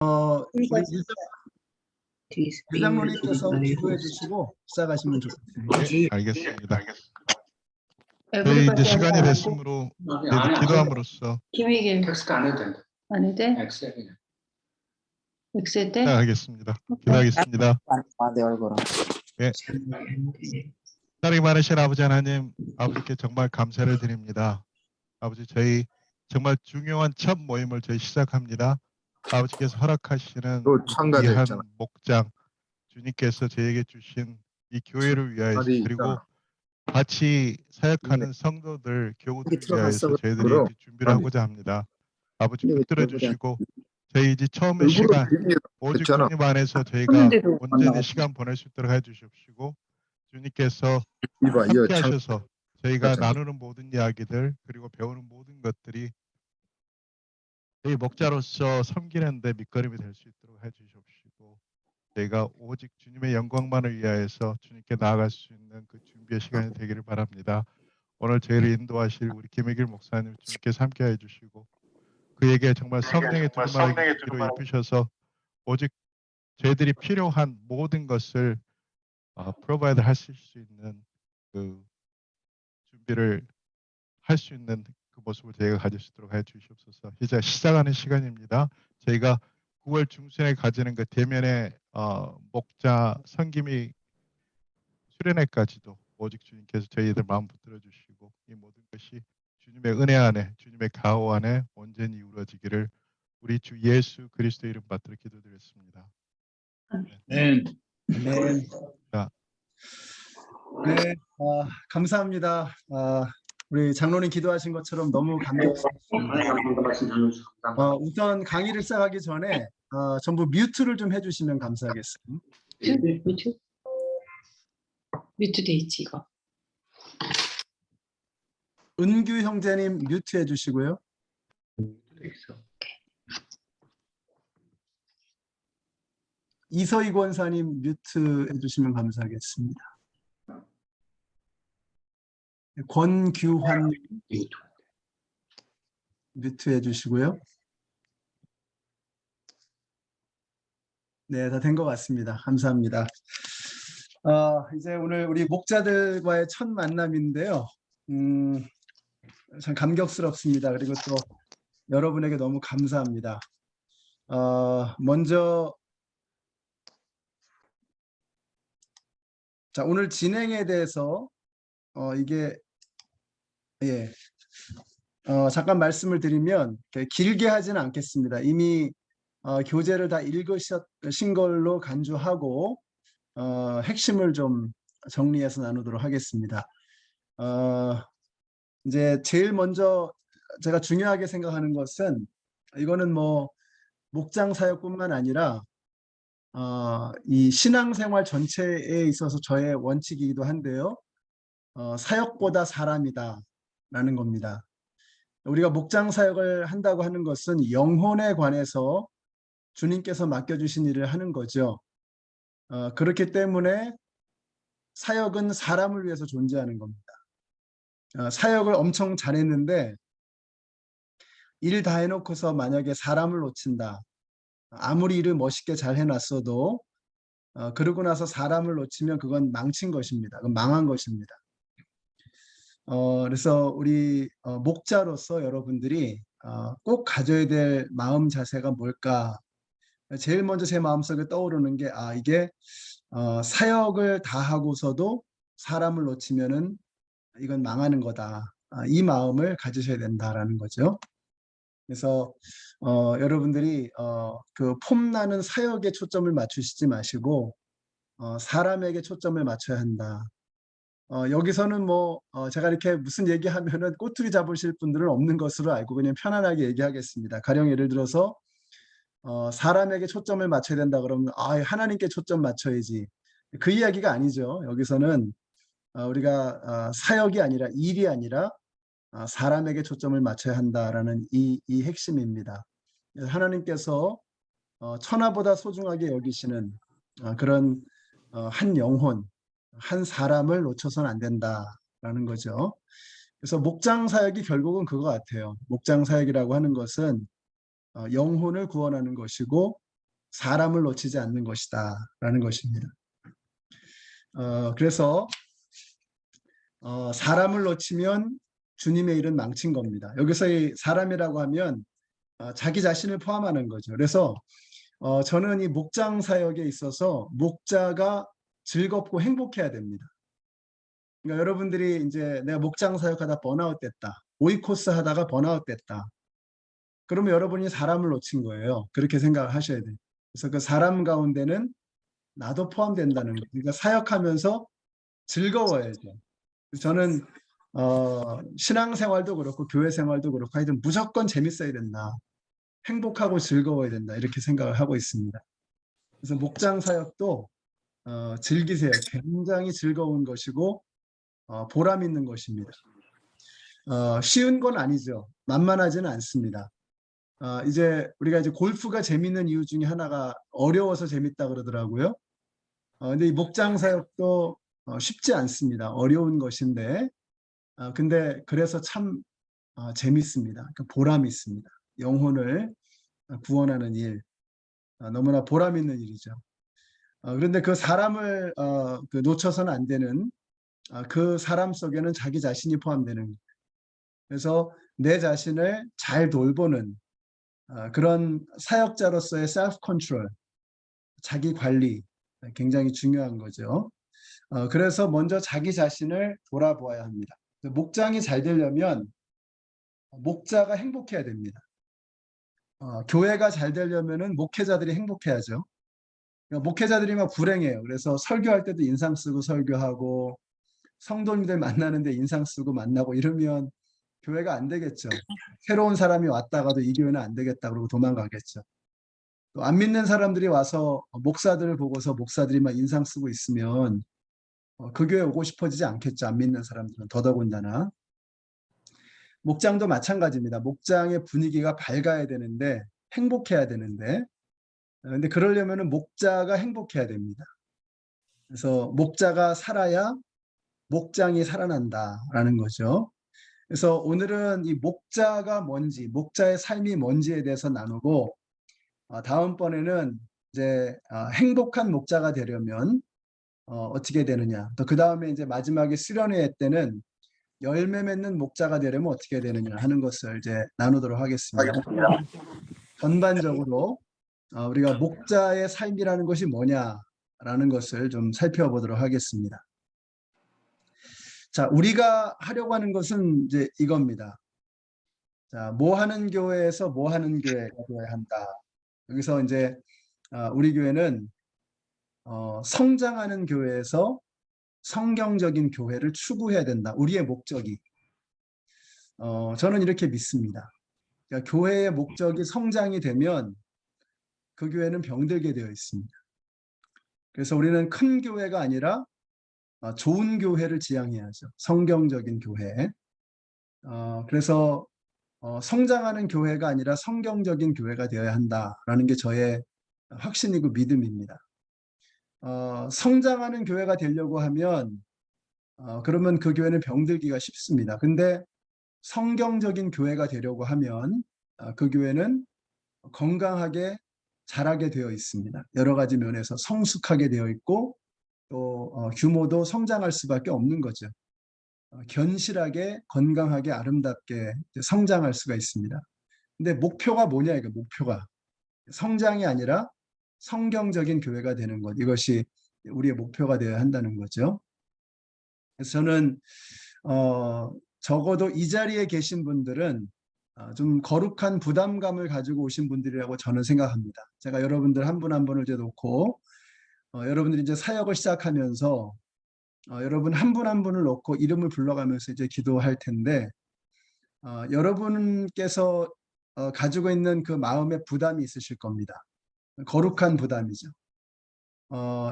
우리 뒤에서 대장로님께서 기도해 주시고 시작하시면 좋겠습니다. 네, 알겠습니다. 저희 이제 시간이 됐으므로 기도함으로써 김희길 텍스트 안 해도 된다. 안 해도 돼? 엑셀 그냥. 엑셀 때? 시작하겠습니다. 기도하겠습니다. 내 얼굴은. 사랑이 많으신 아버지 하나님, 아버지께 정말 감사를 드립니다. 아버지, 저희 정말 중요한 첫 모임을 저희 시작합니다. 아버지께서 허락하시는 귀한 목장, 주님께서 저에게 주신 이 교회를 위하여서, 그리고 같이 사역하는 성도들 교우들 위하여서 저희들이 준비를 하고자 합니다. 아버지 붙들어 주시고, 저희 이제 처음에 시간 오직 주님 안에서 저희가 온전히 시간 보낼 수 있도록 해주십시고, 주님께서 함께 하셔서 저희가 나누는 모든 이야기들, 그리고 배우는 모든 것들이 저희 목자로서 섬기는데 밑거름이 될 수 있도록 해주십시고, 저희가 오직 주님의 영광만을 위하여서 주님께 나아갈 수 있는 그 준비의 시간이 되기를 바랍니다. 오늘 저희를 인도하실 우리 김혜길 목사님 주님께서 함께 해주시고, 그에게 정말 성령의 두루마리로 입히셔서 오직 저희들이 필요한 모든 것을 프로바이드 하실 수 있는 그 준비를 할 수 있는 그 모습을 저희가 가질 수 있도록 해 주시옵소서. 이제 시작하는 시간입니다. 저희가 9월 중순에 가지는 그 대면의 목자 선김이 수련회까지도 오직 주님께서 저희들 마음 붙들어 주시고, 이 모든 것이 주님의 은혜 안에, 주님의 가호 안에 온전히 이루어지기를 우리 주 예수 그리스도 이름 받들어 기도드렸습니다. 네. 자. 네, 감사합니다. 우리 장로님 기도하신 것처럼 너무 감격스럽습니다. 우선 강의를 시작하기 전에 전부 뮤트를 좀 해주시면 감사하겠습니다. 뮤트 돼 있지 이거. 은규 형제님 뮤트 해주시고요. 이서희 권사님 뮤트 해주시면 감사하겠습니다. 권규환 뮤트 해주시고요. 네, 다 된 것 같습니다. 감사합니다. 이제 오늘 우리 목자들과의 첫 만남인데요. 참 감격스럽습니다. 그리고 또 여러분에게 너무 감사합니다. 먼저 자, 오늘 진행에 대해서 잠깐 말씀을 드리면 길게 하지는 않겠습니다. 이미 교재를 다 읽으신 걸로 간주하고 핵심을 좀 정리해서 나누도록 하겠습니다. 이제 제일 먼저 제가 중요하게 생각하는 것은, 이거는 뭐 목장 사역뿐만 아니라 이 신앙생활 전체에 있어서 저의 원칙이기도 한데요. 사역보다 사람이다 라는 겁니다. 우리가 목장 사역을 한다고 하는 것은 영혼에 관해서 주님께서 맡겨주신 일을 하는 거죠. 그렇기 때문에 사역은 사람을 위해서 존재하는 겁니다. 사역을 엄청 잘했는데 일 다 해놓고서 만약에 사람을 놓친다. 아무리 일을 멋있게 잘 해놨어도 그러고 나서 사람을 놓치면 그건 망친 것입니다. 그건 망한 것입니다. 그래서 우리 목자로서 여러분들이 꼭 가져야 될 마음 자세가 뭘까? 제일 먼저 제 마음속에 떠오르는 게 이게 사역을 다 하고서도 사람을 놓치면은 이건 망하는 거다. 이 마음을 가지셔야 된다라는 거죠. 그래서 여러분들이 그 폼나는 사역에 초점을 맞추시지 마시고 사람에게 초점을 맞춰야 한다. 여기서는 뭐 제가 이렇게 무슨 얘기하면은 꼬투리 잡으실 분들은 없는 것으로 알고 그냥 편안하게 얘기하겠습니다. 가령 예를 들어서 사람에게 초점을 맞춰야 된다 그러면 하나님께 초점 맞춰야지, 그 이야기가 아니죠. 여기서는 우리가 사역이 아니라 일이 아니라 사람에게 초점을 맞춰야 한다라는 이 핵심입니다. 그래서 하나님께서 천하보다 소중하게 여기시는 그런 한 영혼, 한 사람을 놓쳐서는 안 된다라는 거죠. 그래서 목장 사역이 결국은 그거 같아요. 목장 사역이라고 하는 것은 영혼을 구원하는 것이고, 사람을 놓치지 않는 것이다라는 것입니다. 그래서 사람을 놓치면 주님의 일은 망친 겁니다. 여기서 이 사람이라고 하면 자기 자신을 포함하는 거죠. 그래서 저는 이 목장 사역에 있어서 목자가 즐겁고 행복해야 됩니다. 그러니까 여러분들이 이제 내가 목장 사역하다 번아웃 됐다. 오이코스 하다가 번아웃 됐다. 그러면 여러분이 사람을 놓친 거예요. 그렇게 생각을 하셔야 돼요. 그래서 그 사람 가운데는 나도 포함된다는 거예요. 그러니까 사역하면서 즐거워야죠. 저는 신앙생활도 그렇고 교회 생활도 그렇고 하여튼 무조건 재밌어야 된다. 행복하고 즐거워야 된다. 이렇게 생각을 하고 있습니다. 그래서 목장 사역도 즐기세요. 굉장히 즐거운 것이고 보람 있는 것입니다. 쉬운 건 아니죠. 만만하지는 않습니다. 이제 우리가 이제 골프가 재밌는 이유 중에 하나가 어려워서 재밌다 그러더라고요. 근데 이 목장 사역도 쉽지 않습니다. 어려운 것인데, 근데 그래서 참 재밌습니다. 보람이 있습니다. 영혼을 구원하는 일, 너무나 보람 있는 일이죠. 그런데 그 사람을 놓쳐서는 안 되는 그 사람 속에는 자기 자신이 포함되는 거예요. 그래서 내 자신을 잘 돌보는 그런 사역자로서의 셀프 컨트롤, 자기 관리 굉장히 중요한 거죠. 그래서 먼저 자기 자신을 돌아보아야 합니다. 목장이 잘 되려면 목자가 행복해야 됩니다. 교회가 잘 되려면은 목회자들이 행복해야죠. 그러니까 목회자들이면 불행해요. 그래서 설교할 때도 인상 쓰고 설교하고 성도님들 만나는데 인상 쓰고 만나고 이러면 교회가 안 되겠죠. 새로운 사람이 왔다가도 이 교회는 안 되겠다 그러고 도망가겠죠. 또 안 믿는 사람들이 와서 목사들을 보고서 목사들이 막 인상 쓰고 있으면 그 교회 오고 싶어지지 않겠죠. 안 믿는 사람들은 더더군다나. 목장도 마찬가지입니다. 목장의 분위기가 밝아야 되는데 행복해야 되는데 근데 그러려면 목자가 행복해야 됩니다. 그래서 목자가 살아야 목장이 살아난다라는 거죠. 그래서 오늘은 이 목자가 뭔지, 목자의 삶이 뭔지에 대해서 나누고 다음번에는 이제 행복한 목자가 되려면 어떻게 되느냐. 또 그 다음에 이제 마지막에 수련회 때는 열매 맺는 목자가 되려면 어떻게 되느냐 하는 것을 이제 나누도록 하겠습니다. 전반적으로 우리가 목자의 삶이라는 것이 뭐냐라는 것을 좀 살펴보도록 하겠습니다. 자, 우리가 하려고 하는 것은 이제 이겁니다. 자, 뭐 하는 교회에서 뭐 하는 교회가 되어야 한다. 여기서 이제 우리 교회는 성장하는 교회에서 성경적인 교회를 추구해야 된다. 우리의 목적이. 저는 이렇게 믿습니다. 그러니까 교회의 목적이 성장이 되면 그 교회는 병들게 되어 있습니다. 그래서 우리는 큰 교회가 아니라 좋은 교회를 지향해야죠. 성경적인 교회. 그래서 성장하는 교회가 아니라 성경적인 교회가 되어야 한다라는 게 저의 확신이고 믿음입니다. 성장하는 교회가 되려고 하면 그러면 그 교회는 병들기가 쉽습니다. 근데 성경적인 교회가 되려고 하면 그 교회는 건강하게 자라게 되어 있습니다. 여러 가지 면에서 성숙하게 되어 있고 또 규모도 성장할 수밖에 없는 거죠. 견실하게 건강하게 아름답게 성장할 수가 있습니다. 근데 목표가 뭐냐 이거 목표가 성장이 아니라 성경적인 교회가 되는 것 이것이 우리의 목표가 되어야 한다는 거죠. 그래서 저는 적어도 이 자리에 계신 분들은 좀 거룩한 부담감을 가지고 오신 분들이라고 저는 생각합니다. 제가 여러분들 한 분 한 분을 이제 놓고 여러분들이 이제 사역을 시작하면서 여러분 한 분 한 분을 놓고 이름을 불러가면서 이제 기도할 텐데 여러분께서 가지고 있는 그 마음의 부담이 있으실 겁니다. 거룩한 부담이죠.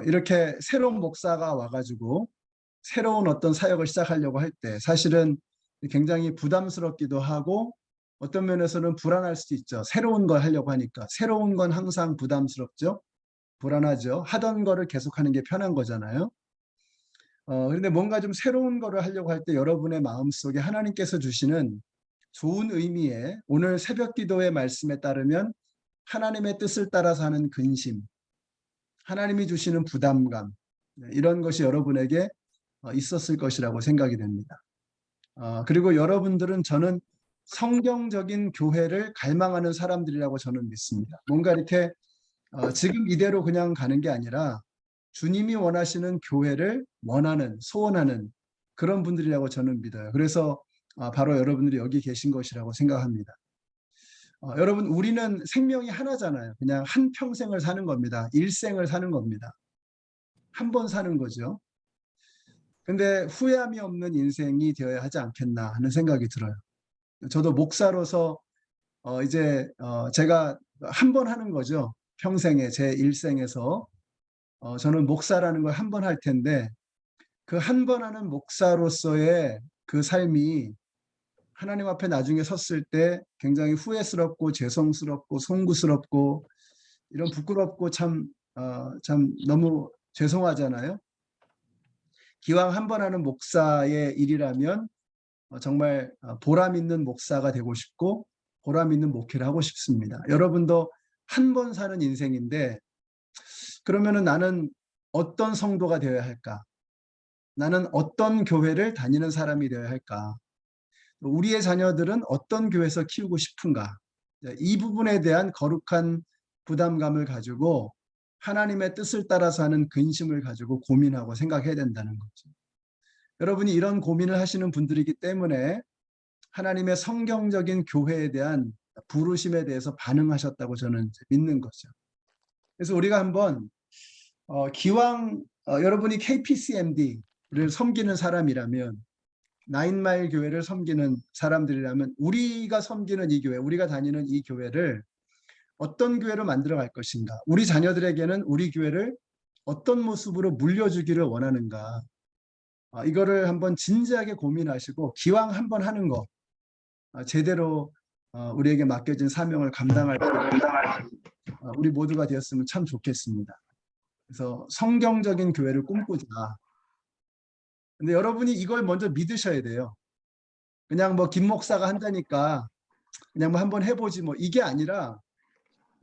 이렇게 새로운 목사가 와가지고 새로운 어떤 사역을 시작하려고 할 때 사실은 굉장히 부담스럽기도 하고 어떤 면에서는 불안할 수도 있죠. 새로운 걸 하려고 하니까. 새로운 건 항상 부담스럽죠. 불안하죠. 하던 거를 계속하는 게 편한 거잖아요. 그런데 뭔가 좀 새로운 거를 하려고 할 때 여러분의 마음속에 하나님께서 주시는 좋은 의미의 오늘 새벽 기도의 말씀에 따르면 하나님의 뜻을 따라서 하는 근심, 하나님이 주시는 부담감, 이런 것이 여러분에게 있었을 것이라고 생각이 됩니다. 그리고 여러분들은 저는 성경적인 교회를 갈망하는 사람들이라고 저는 믿습니다. 뭔가 이렇게 지금 이대로 그냥 가는 게 아니라 주님이 원하시는 교회를 원하는, 소원하는 그런 분들이라고 저는 믿어요. 그래서 바로 여러분들이 여기 계신 것이라고 생각합니다. 여러분, 우리는 생명이 하나잖아요. 그냥 한 평생을 사는 겁니다. 일생을 사는 겁니다. 한 번 사는 거죠. 근데 후회함이 없는 인생이 되어야 하지 않겠나 하는 생각이 들어요. 저도 목사로서 이제 제가 한 번 하는 거죠. 평생에 제 일생에서 저는 목사라는 걸 한 번 할 텐데 그 한 번 하는 목사로서의 그 삶이 하나님 앞에 나중에 섰을 때 굉장히 후회스럽고 죄송스럽고 송구스럽고 이런 부끄럽고 참 너무 죄송하잖아요. 기왕 한 번 하는 목사의 일이라면 정말 보람 있는 목사가 되고 싶고 보람 있는 목회를 하고 싶습니다. 여러분도 한 번 사는 인생인데 그러면은 나는 어떤 성도가 되어야 할까? 나는 어떤 교회를 다니는 사람이 되어야 할까? 우리의 자녀들은 어떤 교회에서 키우고 싶은가? 이 부분에 대한 거룩한 부담감을 가지고 하나님의 뜻을 따라서 하는 근심을 가지고 고민하고 생각해야 된다는 거죠. 여러분이 이런 고민을 하시는 분들이기 때문에 하나님의 성경적인 교회에 대한 부르심에 대해서 반응하셨다고 저는 믿는 거죠. 그래서 우리가 한번 기왕 여러분이 KPCMD를 섬기는 사람이라면 나인마일 교회를 섬기는 사람들이라면 우리가 섬기는 이 교회, 우리가 다니는 이 교회를 어떤 교회로 만들어 갈 것인가? 우리 자녀들에게는 우리 교회를 어떤 모습으로 물려주기를 원하는가? 이거를 한번 진지하게 고민하시고 기왕 한번 하는 거 제대로 우리에게 맡겨진 사명을 감당할 우리 모두가 되었으면 참 좋겠습니다. 그래서 성경적인 교회를 꿈꾸자. 근데 여러분이 이걸 먼저 믿으셔야 돼요. 그냥 뭐 김 목사가 한다니까 그냥 뭐 한번 해보지 뭐 이게 아니라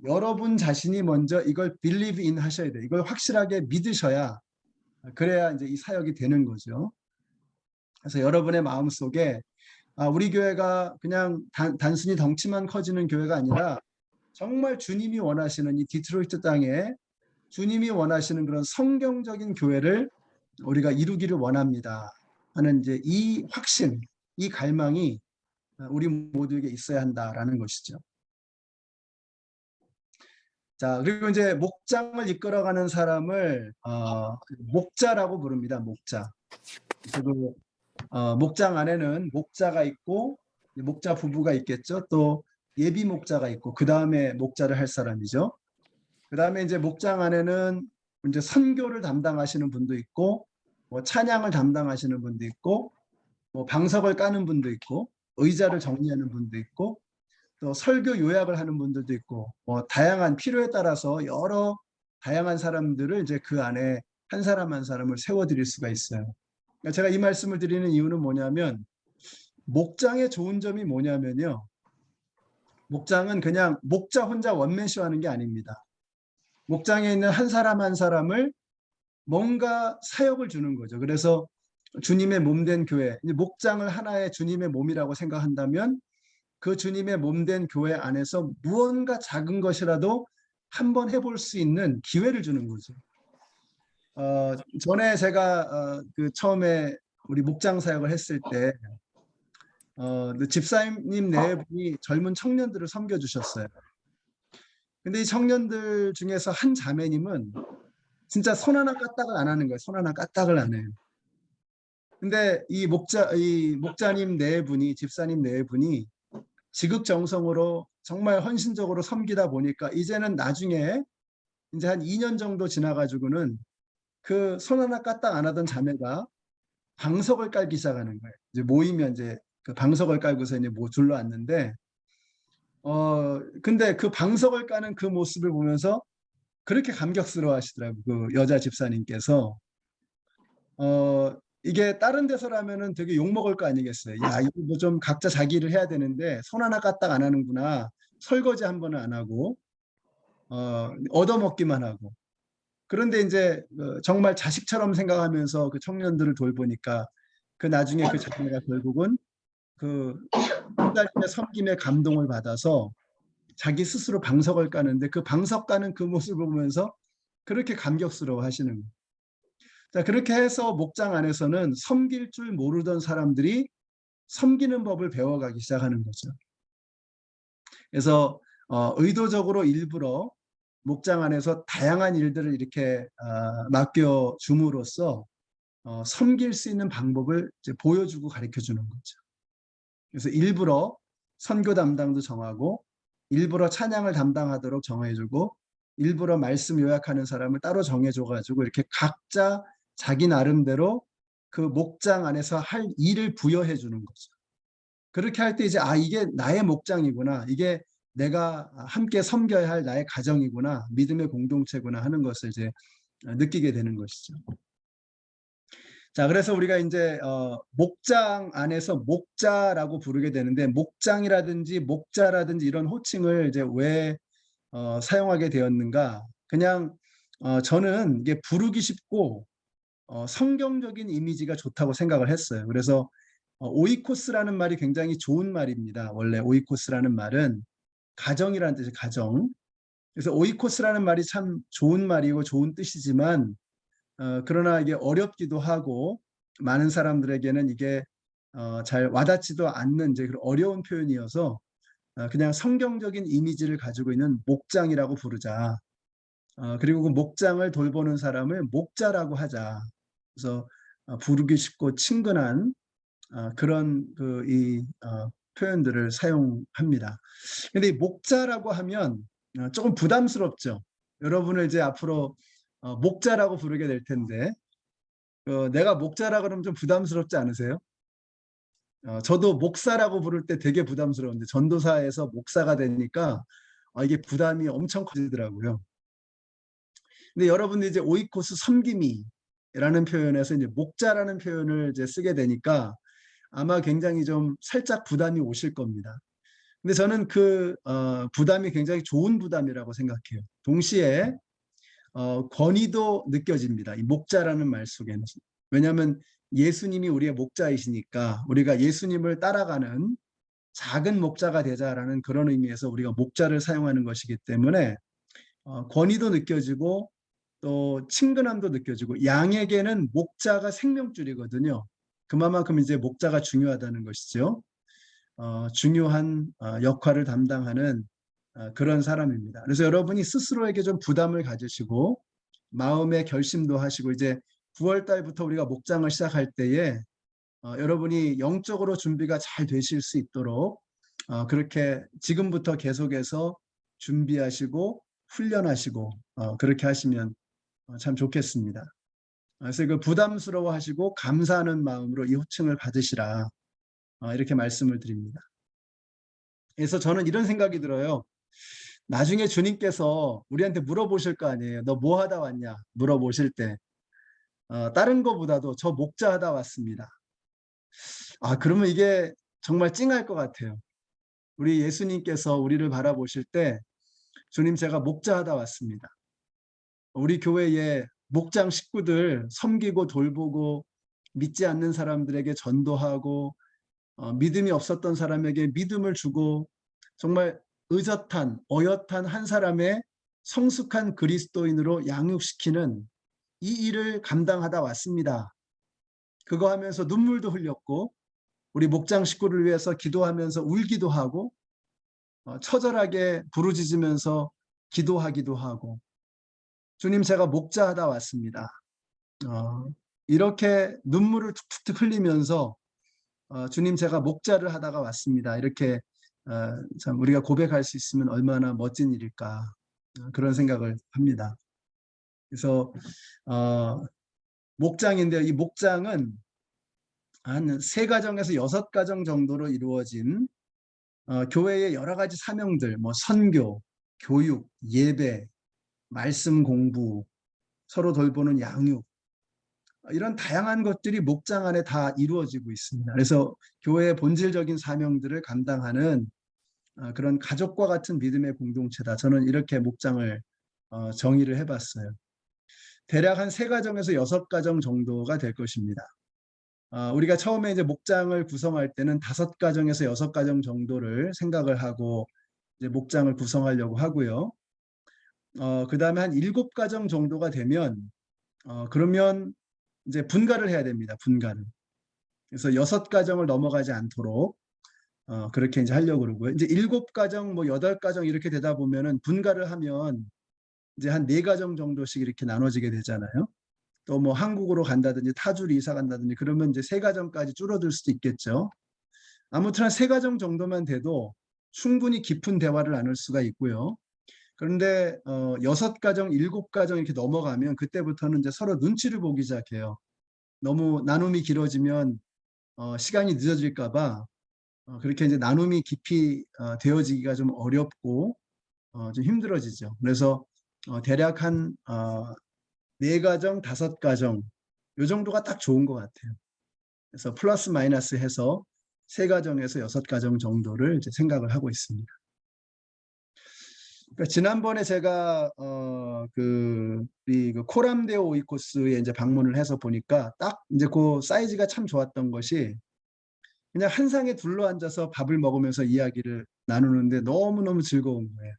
여러분 자신이 먼저 이걸 believe in 하셔야 돼요. 이걸 확실하게 믿으셔야 그래야 이제 이 사역이 되는 거죠. 그래서 여러분의 마음속에 우리 교회가 그냥 단순히 덩치만 커지는 교회가 아니라 정말 주님이 원하시는 이 디트로이트 땅에 주님이 원하시는 그런 성경적인 교회를 우리가 이루기를 원합니다 하는 이제 이 확신, 이 갈망이 우리 모두에게 있어야 한다라는 것이죠. 자, 그리고 이제 목장을 이끌어가는 사람을 목자라고 부릅니다. 목자. 그리고 목장 안에는 목자가 있고 목자 부부가 있겠죠. 또 예비 목자가 있고 그 다음에 목자를 할 사람이죠. 그 다음에 이제 목장 안에는 이제 선교를 담당하시는 분도 있고 뭐 찬양을 담당하시는 분도 있고 뭐 방석을 까는 분도 있고 의자를 정리하는 분도 있고 또 설교 요약을 하는 분들도 있고 뭐 다양한 필요에 따라서 여러 다양한 사람들을 이제 그 안에 한 사람 한 사람을 세워드릴 수가 있어요. 그러니까 제가 이 말씀을 드리는 이유는 뭐냐면 목장의 좋은 점이 뭐냐면요. 목장은 그냥 목자 혼자 원맨쇼 하는 게 아닙니다. 목장에 있는 한 사람 한 사람을 뭔가 사역을 주는 거죠. 그래서 주님의 몸된 교회, 목장을 하나의 주님의 몸이라고 생각한다면 그 주님의 몸된 교회 안에서 무언가 작은 것이라도 한번 해볼 수 있는 기회를 주는 거죠. 전에 제가 그 처음에 우리 목장 사역을 했을 때 집사님 네 분이 젊은 청년들을 섬겨주셨어요. 근데 이 청년들 중에서 한 자매님은 진짜 손 하나 까딱을 안 하는 거예요. 손 하나 까딱을 안 해요. 근데 이 목자님 네 분이, 집사님 네 분이 지극정성으로 정말 헌신적으로 섬기다 보니까 이제는 나중에 이제 한 2년 정도 지나가지고는 그 손 하나 까딱 안 하던 자매가 방석을 깔기 시작하는 거예요. 이제 모이면 이제 그 방석을 깔고서 이제 뭐 둘러앉는데 근데 그 방석을 까는 그 모습을 보면서 그렇게 감격스러워 하시더라고요. 그 여자 집사님께서. 이게 다른 데서라면은 되게 욕먹을 거 아니겠어요. 야, 이거 뭐 좀 각자 자기 일을 해야 되는데 손 하나 까딱 안 하는구나. 설거지 한 번은 안 하고 얻어먹기만 하고. 그런데 이제 정말 자식처럼 생각하면서 그 청년들을 돌보니까 그 나중에 그 자녀가 결국은 그 하나님의 섬김에 감동을 받아서 자기 스스로 방석을 까는데 그 방석 까는 그 모습을 보면서 그렇게 감격스러워 하시는 거예요. 자, 그렇게 해서 목장 안에서는 섬길 줄 모르던 사람들이 섬기는 법을 배워가기 시작하는 거죠. 그래서 의도적으로 일부러 목장 안에서 다양한 일들을 이렇게 맡겨 줌으로써 섬길 수 있는 방법을 이제 보여주고 가르쳐 주는 거죠. 그래서 일부러 선교 담당도 정하고 일부러 찬양을 담당하도록 정해주고 일부러 말씀 요약하는 사람을 따로 정해줘가지고 이렇게 각자 자기 나름대로 그 목장 안에서 할 일을 부여해 주는 거죠. 그렇게 할 때 이제 이게 나의 목장이구나. 이게 내가 함께 섬겨야 할 나의 가정이구나. 믿음의 공동체구나 하는 것을 이제 느끼게 되는 것이죠. 자, 그래서 우리가 이제 목장 안에서 목자라고 부르게 되는데 목장이라든지 목자라든지 이런 호칭을 이제 왜 사용하게 되었는가? 그냥 저는 이게 부르기 쉽고 성경적인 이미지가 좋다고 생각을 했어요. 그래서 오이코스라는 말이 굉장히 좋은 말입니다. 원래 오이코스라는 말은 가정이라는 뜻이 가정. 그래서 오이코스라는 말이 참 좋은 말이고 좋은 뜻이지만 그러나 이게 어렵기도 하고 많은 사람들에게는 이게 잘 와닿지도 않는 이제 그런 어려운 표현이어서 그냥 성경적인 이미지를 가지고 있는 목장이라고 부르자. 그리고 그 목장을 돌보는 사람을 목자라고 하자. 그래서 부르기 쉽고 친근한 그런 이 표현들을 사용합니다. 근데 이 목자라고 하면 조금 부담스럽죠. 여러분을 이제 앞으로 목자라고 부르게 될 텐데 내가 목자라 그러면 좀 부담스럽지 않으세요? 저도 목사라고 부를 때 되게 부담스러운데 전도사에서 목사가 되니까 이게 부담이 엄청 커지더라고요. 근데 여러분들이 이제 오이코스 섬김이라는 표현에서 이제 목자라는 표현을 이제 쓰게 되니까 아마 굉장히 좀 살짝 부담이 오실 겁니다. 근데 저는 그 부담이 굉장히 좋은 부담이라고 생각해요. 동시에 권위도 느껴집니다. 이 목자라는 말 속에는. 왜냐하면 예수님이 우리의 목자이시니까 우리가 예수님을 따라가는 작은 목자가 되자라는 그런 의미에서 우리가 목자를 사용하는 것이기 때문에 권위도 느껴지고 또 친근함도 느껴지고 양에게는 목자가 생명줄이거든요. 그만큼 이제 목자가 중요하다는 것이죠. 중요한 역할을 담당하는 그런 사람입니다. 그래서 여러분이 스스로에게 좀 부담을 가지시고 마음의 결심도 하시고 이제 9월 달부터 우리가 목장을 시작할 때에 여러분이 영적으로 준비가 잘 되실 수 있도록 그렇게 지금부터 계속해서 준비하시고 훈련하시고 그렇게 하시면 참 좋겠습니다. 그래서 그 부담스러워하시고 감사하는 마음으로 이 호칭을 받으시라 이렇게 말씀을 드립니다. 그래서 저는 이런 생각이 들어요. 나중에 주님께서 우리한테 물어보실 거 아니에요. 너 뭐 하다 왔냐? 물어보실 때 다른 거보다도 저 목자 하다 왔습니다. 그러면 이게 정말 찡할 것 같아요. 우리 예수님께서 우리를 바라보실 때 주님 제가 목자 하다 왔습니다. 우리 교회에 목장 식구들 섬기고 돌보고 믿지 않는 사람들에게 전도하고 믿음이 없었던 사람에게 믿음을 주고 정말 의젓한 어엿한 한 사람의 성숙한 그리스도인으로 양육시키는 이 일을 감당하다 왔습니다. 그거 하면서 눈물도 흘렸고 우리 목장 식구를 위해서 기도하면서 울기도 하고 처절하게 부르짖으면서 기도하기도 하고 주님 제가 목자하다 왔습니다. 이렇게 눈물을 툭툭 흘리면서 주님 제가 목자를 하다가 왔습니다. 이렇게 참 우리가 고백할 수 있으면 얼마나 멋진 일일까 그런 생각을 합니다. 그래서 목장인데요. 이 목장은 한 3가정에서 6가정 정도로 이루어진 교회의 여러 가지 사명들, 뭐 선교, 교육, 예배, 말씀 공부, 서로 돌보는 양육 이런 다양한 것들이 목장 안에 다 이루어지고 있습니다. 그래서 교회의 본질적인 사명들을 감당하는 그런 가족과 같은 믿음의 공동체다. 저는 이렇게 목장을 정의를 해봤어요. 대략 한 3가정에서 6가정 정도가 될 것입니다. 우리가 처음에 이제 목장을 구성할 때는 5가정에서 6가정 정도를 생각을 하고 이제 목장을 구성하려고 하고요. 그 다음에 한 7가정 정도가 되면 그러면 이제 분가를 해야 됩니다. 분가를. 그래서 6가정을 넘어가지 않도록 그렇게 이제 하려고 그러고요. 이제 7가정, 뭐 8가정 이렇게 되다 보면은 분가를 하면 이제 한 4가정 정도씩 이렇게 나눠지게 되잖아요. 또 뭐 한국으로 간다든지 타주로 이사 간다든지 그러면 이제 3가정까지 줄어들 수도 있겠죠. 아무튼 한 3가정 정도만 돼도 충분히 깊은 대화를 나눌 수가 있고요. 그런데 6가정, 7가정 이렇게 넘어가면 그때부터는 이제 서로 눈치를 보기 시작해요. 너무 나눔이 길어지면 시간이 늦어질까 봐 그렇게 이제 나눔이 깊이 되어지기가 좀 어렵고 좀 힘들어지죠. 그래서 대략 한 4가정, 5가정 이 정도가 딱 좋은 것 같아요. 그래서 플러스 마이너스 해서 3가정에서 6가정 정도를 이제 생각을 하고 있습니다. 그러니까 지난번에 제가 우리 그 코람데오 오이코스에 이제 방문을 해서 보니까 딱 이제 그 사이즈가 참 좋았던 것이 그냥 한 상에 둘러앉아서 밥을 먹으면서 이야기를 나누는데 너무너무 즐거운 거예요.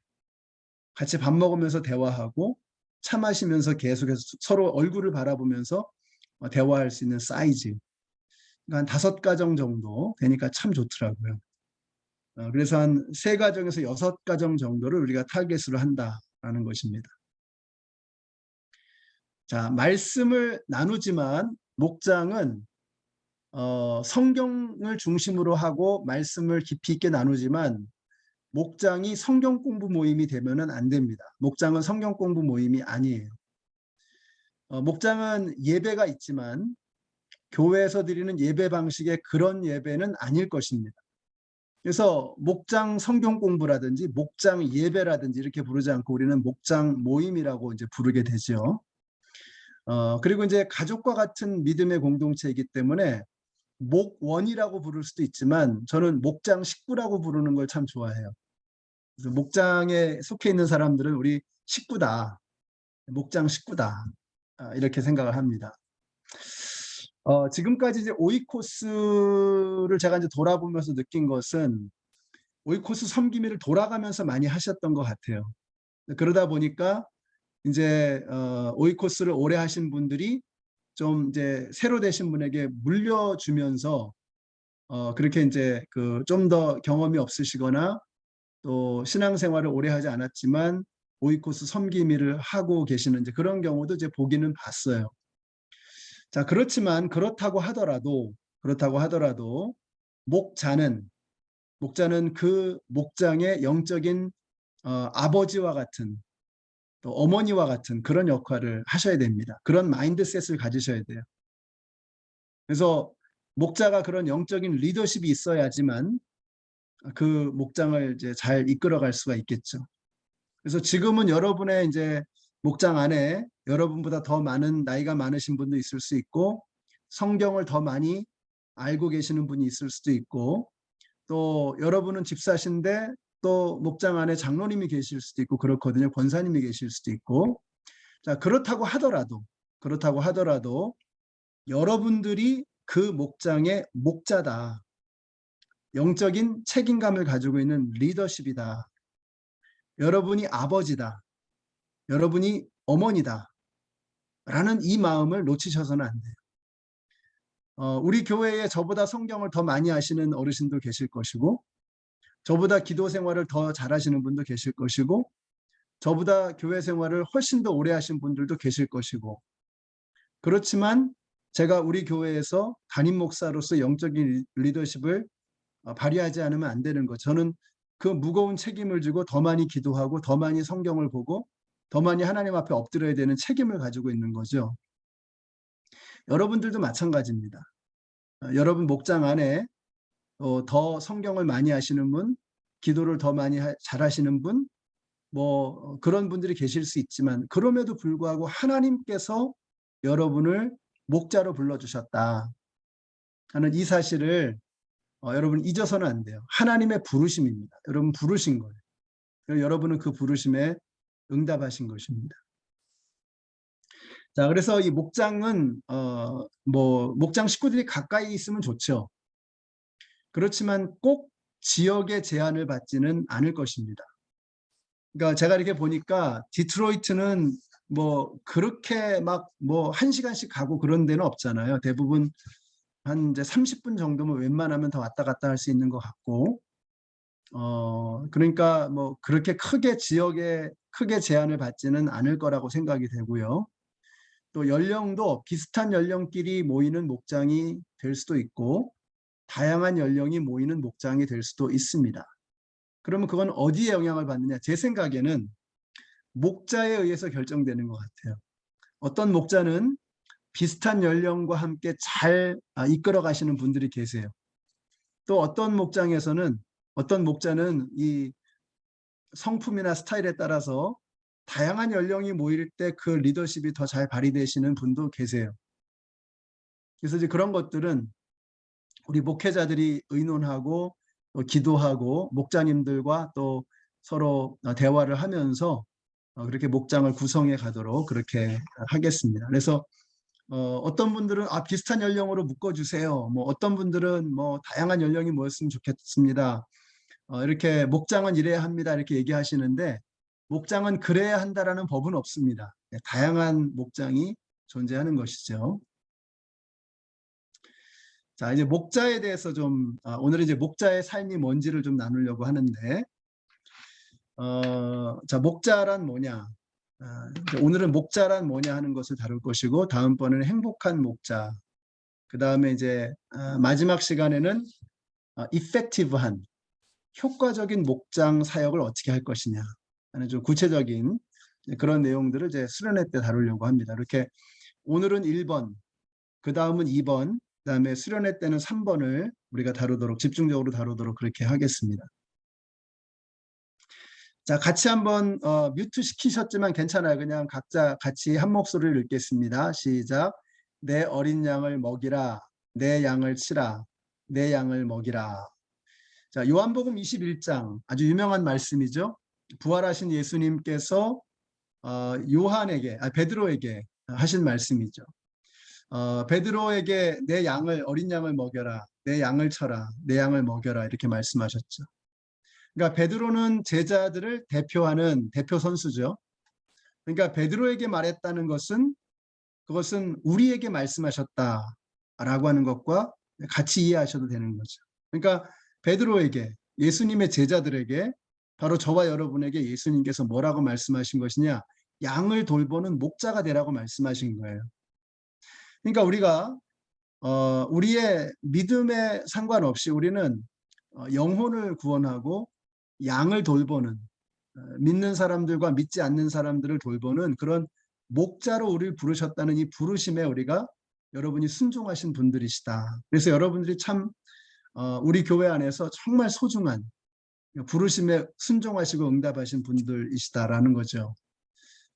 같이 밥 먹으면서 대화하고 차 마시면서 계속해서 서로 얼굴을 바라보면서 대화할 수 있는 사이즈. 그러니까 한 5가정 정도 되니까 참 좋더라고요. 그래서 한 3가정에서 6가정 정도를 우리가 타겟으로 한다라는 것입니다. 자, 말씀을 나누지만 목장은 성경을 중심으로 하고 말씀을 깊이 있게 나누지만 목장이 성경 공부 모임이 되면은 안 됩니다. 목장은 성경 공부 모임이 아니에요. 목장은 예배가 있지만 교회에서 드리는 예배 방식의 그런 예배는 아닐 것입니다. 그래서 목장 성경 공부라든지 목장 예배라든지 이렇게 부르지 않고 우리는 목장 모임이라고 이제 부르게 되죠. 그리고 이제 가족과 같은 믿음의 공동체이기 때문에 목원이라고 부를 수도 있지만 저는 목장 식구라고 부르는 걸 참 좋아해요. 그래서 목장에 속해 있는 사람들은 우리 식구다. 목장 식구다. 이렇게 생각을 합니다. 지금까지 이제 오이코스를 제가 이제 돌아보면서 느낀 것은 오이코스 섬김일을 돌아가면서 많이 하셨던 것 같아요. 그러다 보니까 이제 오이코스를 오래 하신 분들이 좀 이제 새로 되신 분에게 물려주면서 그렇게 이제 그 좀 더 경험이 없으시거나 또 신앙생활을 오래 하지 않았지만 오이코스 섬김일을 하고 계시는 이제 그런 경우도 이제 보기는 봤어요. 자, 그렇지만 그렇다고 하더라도 목자는 그 목장의 영적인 아버지와 같은 또 어머니와 같은 그런 역할을 하셔야 됩니다. 그런 마인드셋을 가지셔야 돼요. 그래서 목자가 그런 영적인 리더십이 있어야지만 그 목장을 이제 잘 이끌어갈 수가 있겠죠. 그래서 지금은 여러분의 이제 목장 안에 여러분보다 더 많은 나이가 많으신 분도 있을 수 있고 성경을 더 많이 알고 계시는 분이 있을 수도 있고 또 여러분은 집사신데 또 목장 안에 장로님이 계실 수도 있고 그렇거든요. 권사님이 계실 수도 있고. 자, 그렇다고 하더라도 여러분들이 그 목장의 목자다. 영적인 책임감을 가지고 있는 리더십이다. 여러분이 아버지다. 여러분이 어머니다. 라는 이 마음을 놓치셔서는 안 돼요. 우리 교회에 저보다 성경을 더 많이 아시는 어르신도 계실 것이고 저보다 기도 생활을 더 잘하시는 분도 계실 것이고 저보다 교회 생활을 훨씬 더 오래 하신 분들도 계실 것이고 그렇지만 제가 우리 교회에서 담임 목사로서 영적인 리더십을 발휘하지 않으면 안 되는 것. 저는 그 무거운 책임을 지고 더 많이 기도하고 더 많이 성경을 보고 더 많이 하나님 앞에 엎드려야 되는 책임을 가지고 있는 거죠. 여러분들도 마찬가지입니다. 여러분 목장 안에 더 성경을 많이 하시는 분, 기도를 더 많이 잘하시는 분, 뭐 그런 분들이 계실 수 있지만 그럼에도 불구하고 하나님께서 여러분을 목자로 불러주셨다 하는 이 사실을 여러분 잊어서는 안 돼요. 하나님의 부르심입니다. 여러분 부르신 거예요. 여러분은 그 부르심에 응답하신 것입니다. 자, 그래서 이 목장은 목장 식구들이 가까이 있으면 좋죠. 그렇지만 꼭 지역의 제한을 받지는 않을 것입니다. 그러니까 제가 이렇게 보니까 디트로이트는 뭐 그렇게 막 뭐 1시간씩 가고 그런 데는 없잖아요. 대부분 한 이제 30분 정도면 웬만하면 더 왔다 갔다 할 수 있는 것 같고, 그러니까 뭐 그렇게 지역에 크게 제한을 받지는 않을 거라고 생각이 되고요. 또 연령도 비슷한 연령끼리 모이는 목장이 될 수도 있고, 다양한 연령이 모이는 목장이 될 수도 있습니다. 그러면 그건 어디에 영향을 받느냐? 제 생각에는 목자에 의해서 결정되는 것 같아요. 어떤 목자는 비슷한 연령과 함께 잘 이끌어 가시는 분들이 계세요. 또 어떤 목자는 이 성품이나 스타일에 따라서 다양한 연령이 모일 때 그 리더십이 더 잘 발휘되시는 분도 계세요. 그래서 이제 그런 것들은 우리 목회자들이 의논하고 또 기도하고 목자님들과 또 서로 대화를 하면서 그렇게 목장을 구성해 가도록 그렇게 하겠습니다. 그래서 어떤 분들은 비슷한 연령으로 묶어주세요. 뭐 어떤 분들은 뭐 다양한 연령이 모였으면 좋겠습니다. 이렇게 목장은 이래야 합니다. 이렇게 얘기하시는데 목장은 그래야 한다라는 법은 없습니다. 다양한 목장이 존재하는 것이죠. 자, 이제 목자에 대해서 좀 오늘은 이제 목자의 삶이 뭔지를 좀 나누려고 하는데, 자, 목자란 뭐냐? 오늘은 목자란 뭐냐 하는 것을 다룰 것이고, 다음번에는 행복한 목자, 그 다음에 이제 마지막 시간에는 effective한 효과적인 목장 사역을 어떻게 할 것이냐 하는 좀 구체적인 그런 내용들을 이제 수련회 때 다루려고 합니다. 이렇게 오늘은 1번, 그 다음은 2번, 그 다음에 수련회 때는 3번을 우리가 집중적으로 다루도록 그렇게 하겠습니다. 자, 같이 한번 뮤트 시키셨지만 괜찮아요. 그냥 각자 같이 한 목소리를 읽겠습니다. 시작. 내 어린 양을 먹이라, 내 양을 치라, 내 양을 먹이라. 자, 요한복음 21장 아주 유명한 말씀이죠. 부활하신 예수님께서 베드로에게 하신 말씀이죠. 베드로에게 어린 양을 먹여라, 내 양을 쳐라, 내 양을 먹여라 이렇게 말씀하셨죠. 그러니까 베드로는 제자들을 대표하는 대표 선수죠. 그러니까 베드로에게 말했다는 것은 그것은 우리에게 말씀하셨다라고 하는 것과 같이 이해하셔도 되는 거죠. 그러니까 베드로에게, 예수님의 제자들에게, 바로 저와 여러분에게 예수님께서 뭐라고 말씀하신 것이냐? 양을 돌보는 목자가 되라고 말씀하신 거예요. 그러니까 우리가 우리의 믿음에 상관없이 우리는 영혼을 구원하고 양을 돌보는, 믿는 사람들과 믿지 않는 사람들을 돌보는 그런 목자로 우리를 부르셨다는 이 부르심에 여러분이 순종하신 분들이시다. 그래서 여러분들이 참 우리 교회 안에서 정말 소중한 부르심에 순종하시고 응답하신 분들이시다라는 거죠.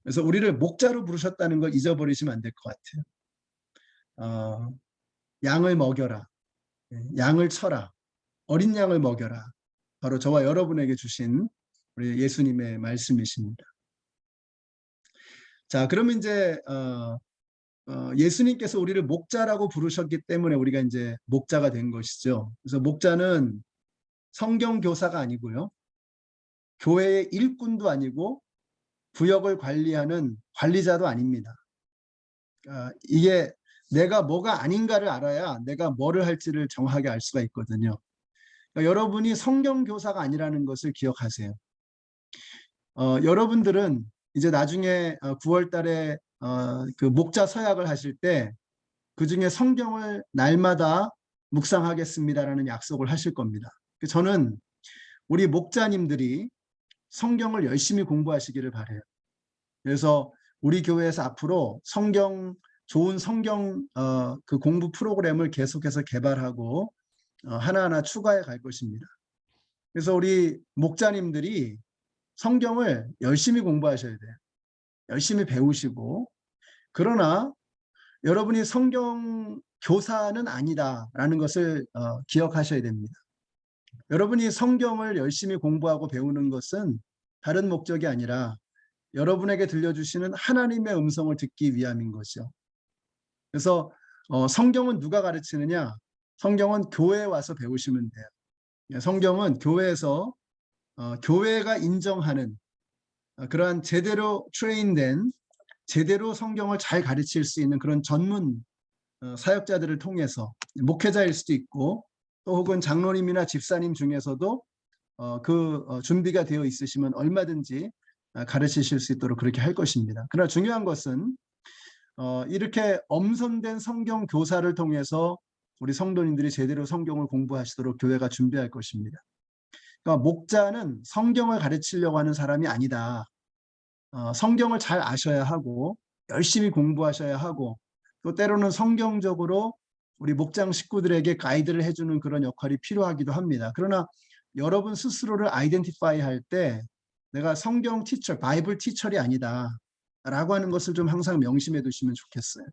그래서 우리를 목자로 부르셨다는 걸 잊어버리시면 안 될 것 같아요. 양을 먹여라, 양을 쳐라, 어린 양을 먹여라. 바로 저와 여러분에게 주신 우리 예수님의 말씀이십니다. 자, 그러면 이제 예수님께서 우리를 목자라고 부르셨기 때문에 우리가 이제 목자가 된 것이죠. 그래서 목자는 성경 교사가 아니고요, 교회의 일꾼도 아니고 구역을 관리하는 관리자도 아닙니다. 이게 내가 뭐가 아닌가를 알아야 내가 뭐를 할지를 정확하게 알 수가 있거든요. 그러니까 여러분이 성경 교사가 아니라는 것을 기억하세요. 여러분들은 이제 나중에 9월 달에 그 목자 서약을 하실 때 그중에 성경을 날마다 묵상하겠습니다라는 약속을 하실 겁니다. 저는 우리 목자님들이 성경을 열심히 공부하시기를 바라요. 그래서 우리 교회에서 앞으로 좋은 성경 그 공부 프로그램을 계속해서 개발하고 하나하나 추가해 갈 것입니다. 그래서 우리 목자님들이 성경을 열심히 공부하셔야 돼요. 열심히 배우시고, 그러나 여러분이 성경 교사는 아니다라는 것을 기억하셔야 됩니다. 여러분이 성경을 열심히 공부하고 배우는 것은 다른 목적이 아니라 여러분에게 들려주시는 하나님의 음성을 듣기 위함인 거죠. 그래서 성경은 누가 가르치느냐? 성경은 교회에 와서 배우시면 돼요. 성경은 교회에서 교회가 인정하는 그러한 제대로 트레인된 제대로 성경을 잘 가르칠 수 있는 그런 전문 사역자들을 통해서 목회자일 수도 있고 또 혹은 장로님이나 집사님 중에서도 준비가 되어 있으시면 얼마든지 가르치실 수 있도록 그렇게 할 것입니다. 그러나 중요한 것은 이렇게 엄선된 성경 교사를 통해서 우리 성도님들이 제대로 성경을 공부하시도록 교회가 준비할 것입니다. 그러니까 목자는 성경을 가르치려고 하는 사람이 아니다. 성경을 잘 아셔야 하고 열심히 공부하셔야 하고 또 때로는 성경적으로 우리 목장 식구들에게 가이드를 해주는 그런 역할이 필요하기도 합니다. 그러나 여러분 스스로를 아이덴티파이 할 때 내가 성경 티처, 바이블 티처리 아니다 라고 하는 것을 좀 항상 명심해 두시면 좋겠어요.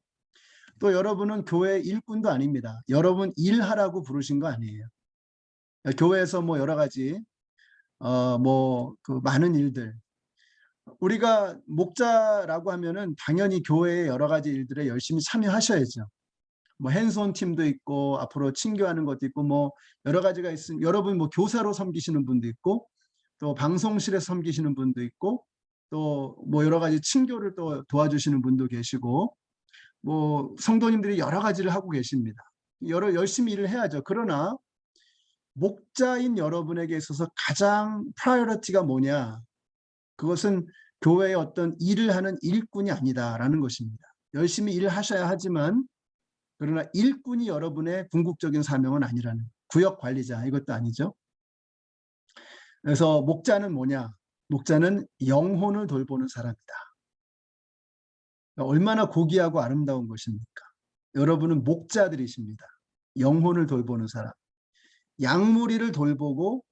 또 여러분은 교회 일꾼도 아닙니다. 여러분 일하라고 부르신 거 아니에요. 교회에서 뭐 여러 가지 그 많은 일들 우리가 목자라고 하면은 당연히 교회의 여러 가지 일들에 열심히 참여하셔야죠. 뭐 핸즈온 팀도 있고 앞으로 친교하는 것도 있고 뭐 여러 가지가 있으면 여러분 뭐 교사로 섬기시는 분도 있고 또 방송실에서 섬기시는 분도 있고 또 뭐 여러 가지 친교를 또 도와주시는 분도 계시고 뭐 성도님들이 여러 가지를 하고 계십니다. 열심히 일을 해야죠. 그러나 목자인 여러분에게 있어서 가장 프라이어리티가 뭐냐? 그것은 교회의 어떤 일을 하는 일꾼이 아니다라는 것입니다. 열심히 일을 하셔야 하지만 그러나 일꾼이 여러분의 궁극적인 사명은 아니라는 구역 관리자 이것도 아니죠. 그래서 목자는 뭐냐? 목자는 영혼을 돌보는 사람이다. 얼마나 고귀하고 아름다운 것입니까? 여러분은 목자들이십니다. 영혼을 돌보는 사람. 양무리를 돌보고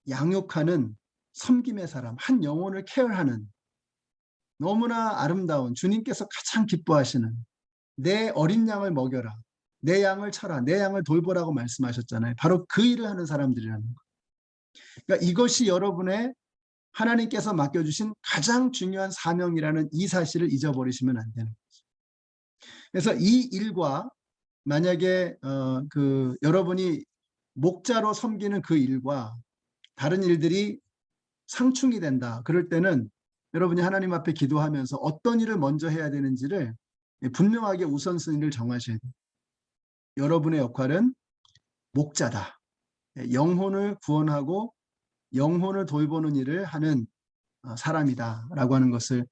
양육하는 섬김의 사람, 한 영혼을 케어하는 너무나 아름다운 주님께서 가장 기뻐하시는 내 어린 양을 먹여라. 내 양을 쳐라. 내 양을 돌보라고 말씀하셨잖아요. 바로 그 일을 하는 사람들이라는 거예요. 그러니까 이것이 여러분의 하나님께서 맡겨주신 가장 중요한 사명이라는 이 사실을 잊어버리시면 안 되는 거죠. 그래서 이 일과 만약에 여러분이 목자로 섬기는 그 일과 다른 일들이 상충이 된다. 그럴 때는 여러분이 하나님 앞에 기도하면서 어떤 일을 먼저 해야 되는지를 분명하게 우선순위를 정하셔야 돼요. 여러분의 역할은 목자다. 영혼을 구원하고 영혼을 돌보는 일을 하는 사람이다라고 하는 것을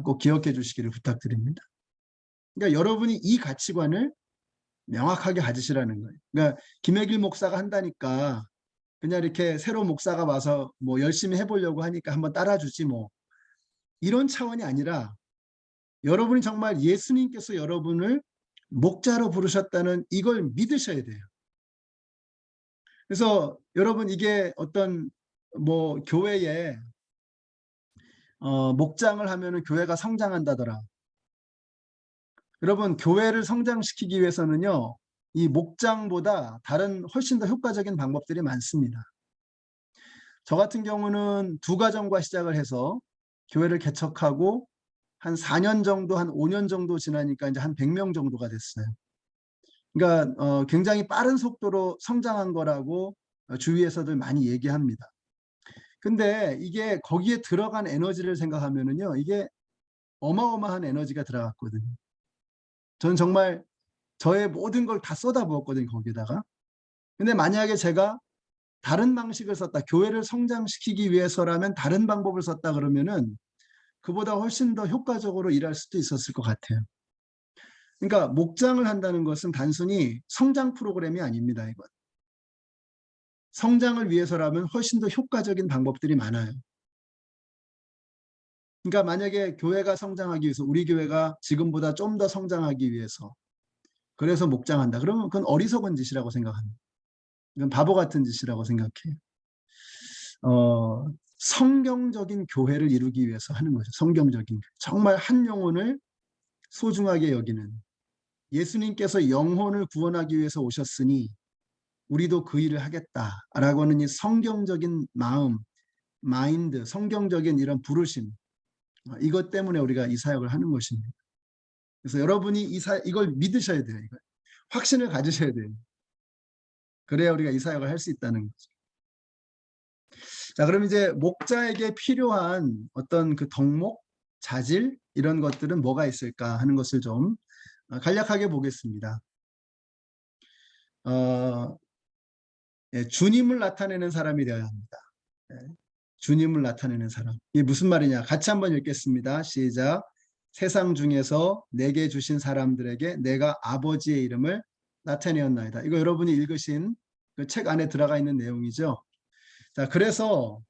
꼭 기억해 주시기를 부탁드립니다. 그러니까 여러분이 이 가치관을 명확하게 가지시라는 거예요. 그러니까 김혜길 목사가 한다니까 그냥 이렇게 새로운 목사가 와서 뭐 열심히 해보려고 하니까 한번 따라주지 뭐 이런 차원이 아니라 여러분이 정말 예수님께서 여러분을 목자로 부르셨다는 이걸 믿으셔야 돼요. 그래서 여러분 이게 어떤 뭐 교회에 목장을 하면은 교회가 성장한다더라. 여러분 교회를 성장시키기 위해서는요. 이 목장보다 다른 훨씬 더 효과적인 방법들이 많습니다. 저 같은 경우는 2가정과 시작을 해서 교회를 개척하고 한 4년 정도, 한 5년 정도 지나니까 이제 한 100명 정도가 됐어요. 그러니까 굉장히 빠른 속도로 성장한 거라고 주위에서들 많이 얘기합니다. 근데 이게 거기에 들어간 에너지를 생각하면은요, 이게 어마어마한 에너지가 들어갔거든요. 저는 정말 저의 모든 걸 다 쏟아부었거든요, 거기다가. 근데 만약에 제가 다른 방식을 썼다, 교회를 성장시키기 위해서라면 다른 방법을 썼다 그러면은 그보다 훨씬 더 효과적으로 일할 수도 있었을 것 같아요. 그러니까 목장을 한다는 것은 단순히 성장 프로그램이 아닙니다, 이건. 성장을 위해서라면 훨씬 더 효과적인 방법들이 많아요. 그러니까 만약에 교회가 성장하기 위해서 우리 교회가 지금보다 좀 더 성장하기 위해서 그래서 목장한다. 그러면 그건 어리석은 짓이라고 생각합니다. 이건 바보 같은 짓이라고 생각해요. 성경적인 교회를 이루기 위해서 하는 거죠. 성경적인 정말 한 영혼을 소중하게 여기는 예수님께서 영혼을 구원하기 위해서 오셨으니 우리도 그 일을 하겠다라고 하는 이 성경적인 마음, 마인드, 성경적인 이런 부르심, 이것 때문에 우리가 이 사역을 하는 것입니다. 그래서 여러분이 이걸 믿으셔야 돼요. 이걸. 확신을 가지셔야 돼요. 그래야 우리가 이 사역을 할 수 있다는 거죠. 자, 그럼 이제 목자에게 필요한 어떤 그 덕목, 자질 이런 것들은 뭐가 있을까 하는 것을 좀 간략하게 보겠습니다. 주님을 나타내는 사람이 되어야 합니다. 주님을 나타내는 사람. 이게 무슨 말이냐? 같이 한번 읽겠습니다. 시작. 세상 중에서 내게 주신 사람들에게 내가 아버지의 이름을 나타내었나이다. 이거 여러분이 읽으신 그 책 안에 들어가 있는 내용이죠. 자, 그래서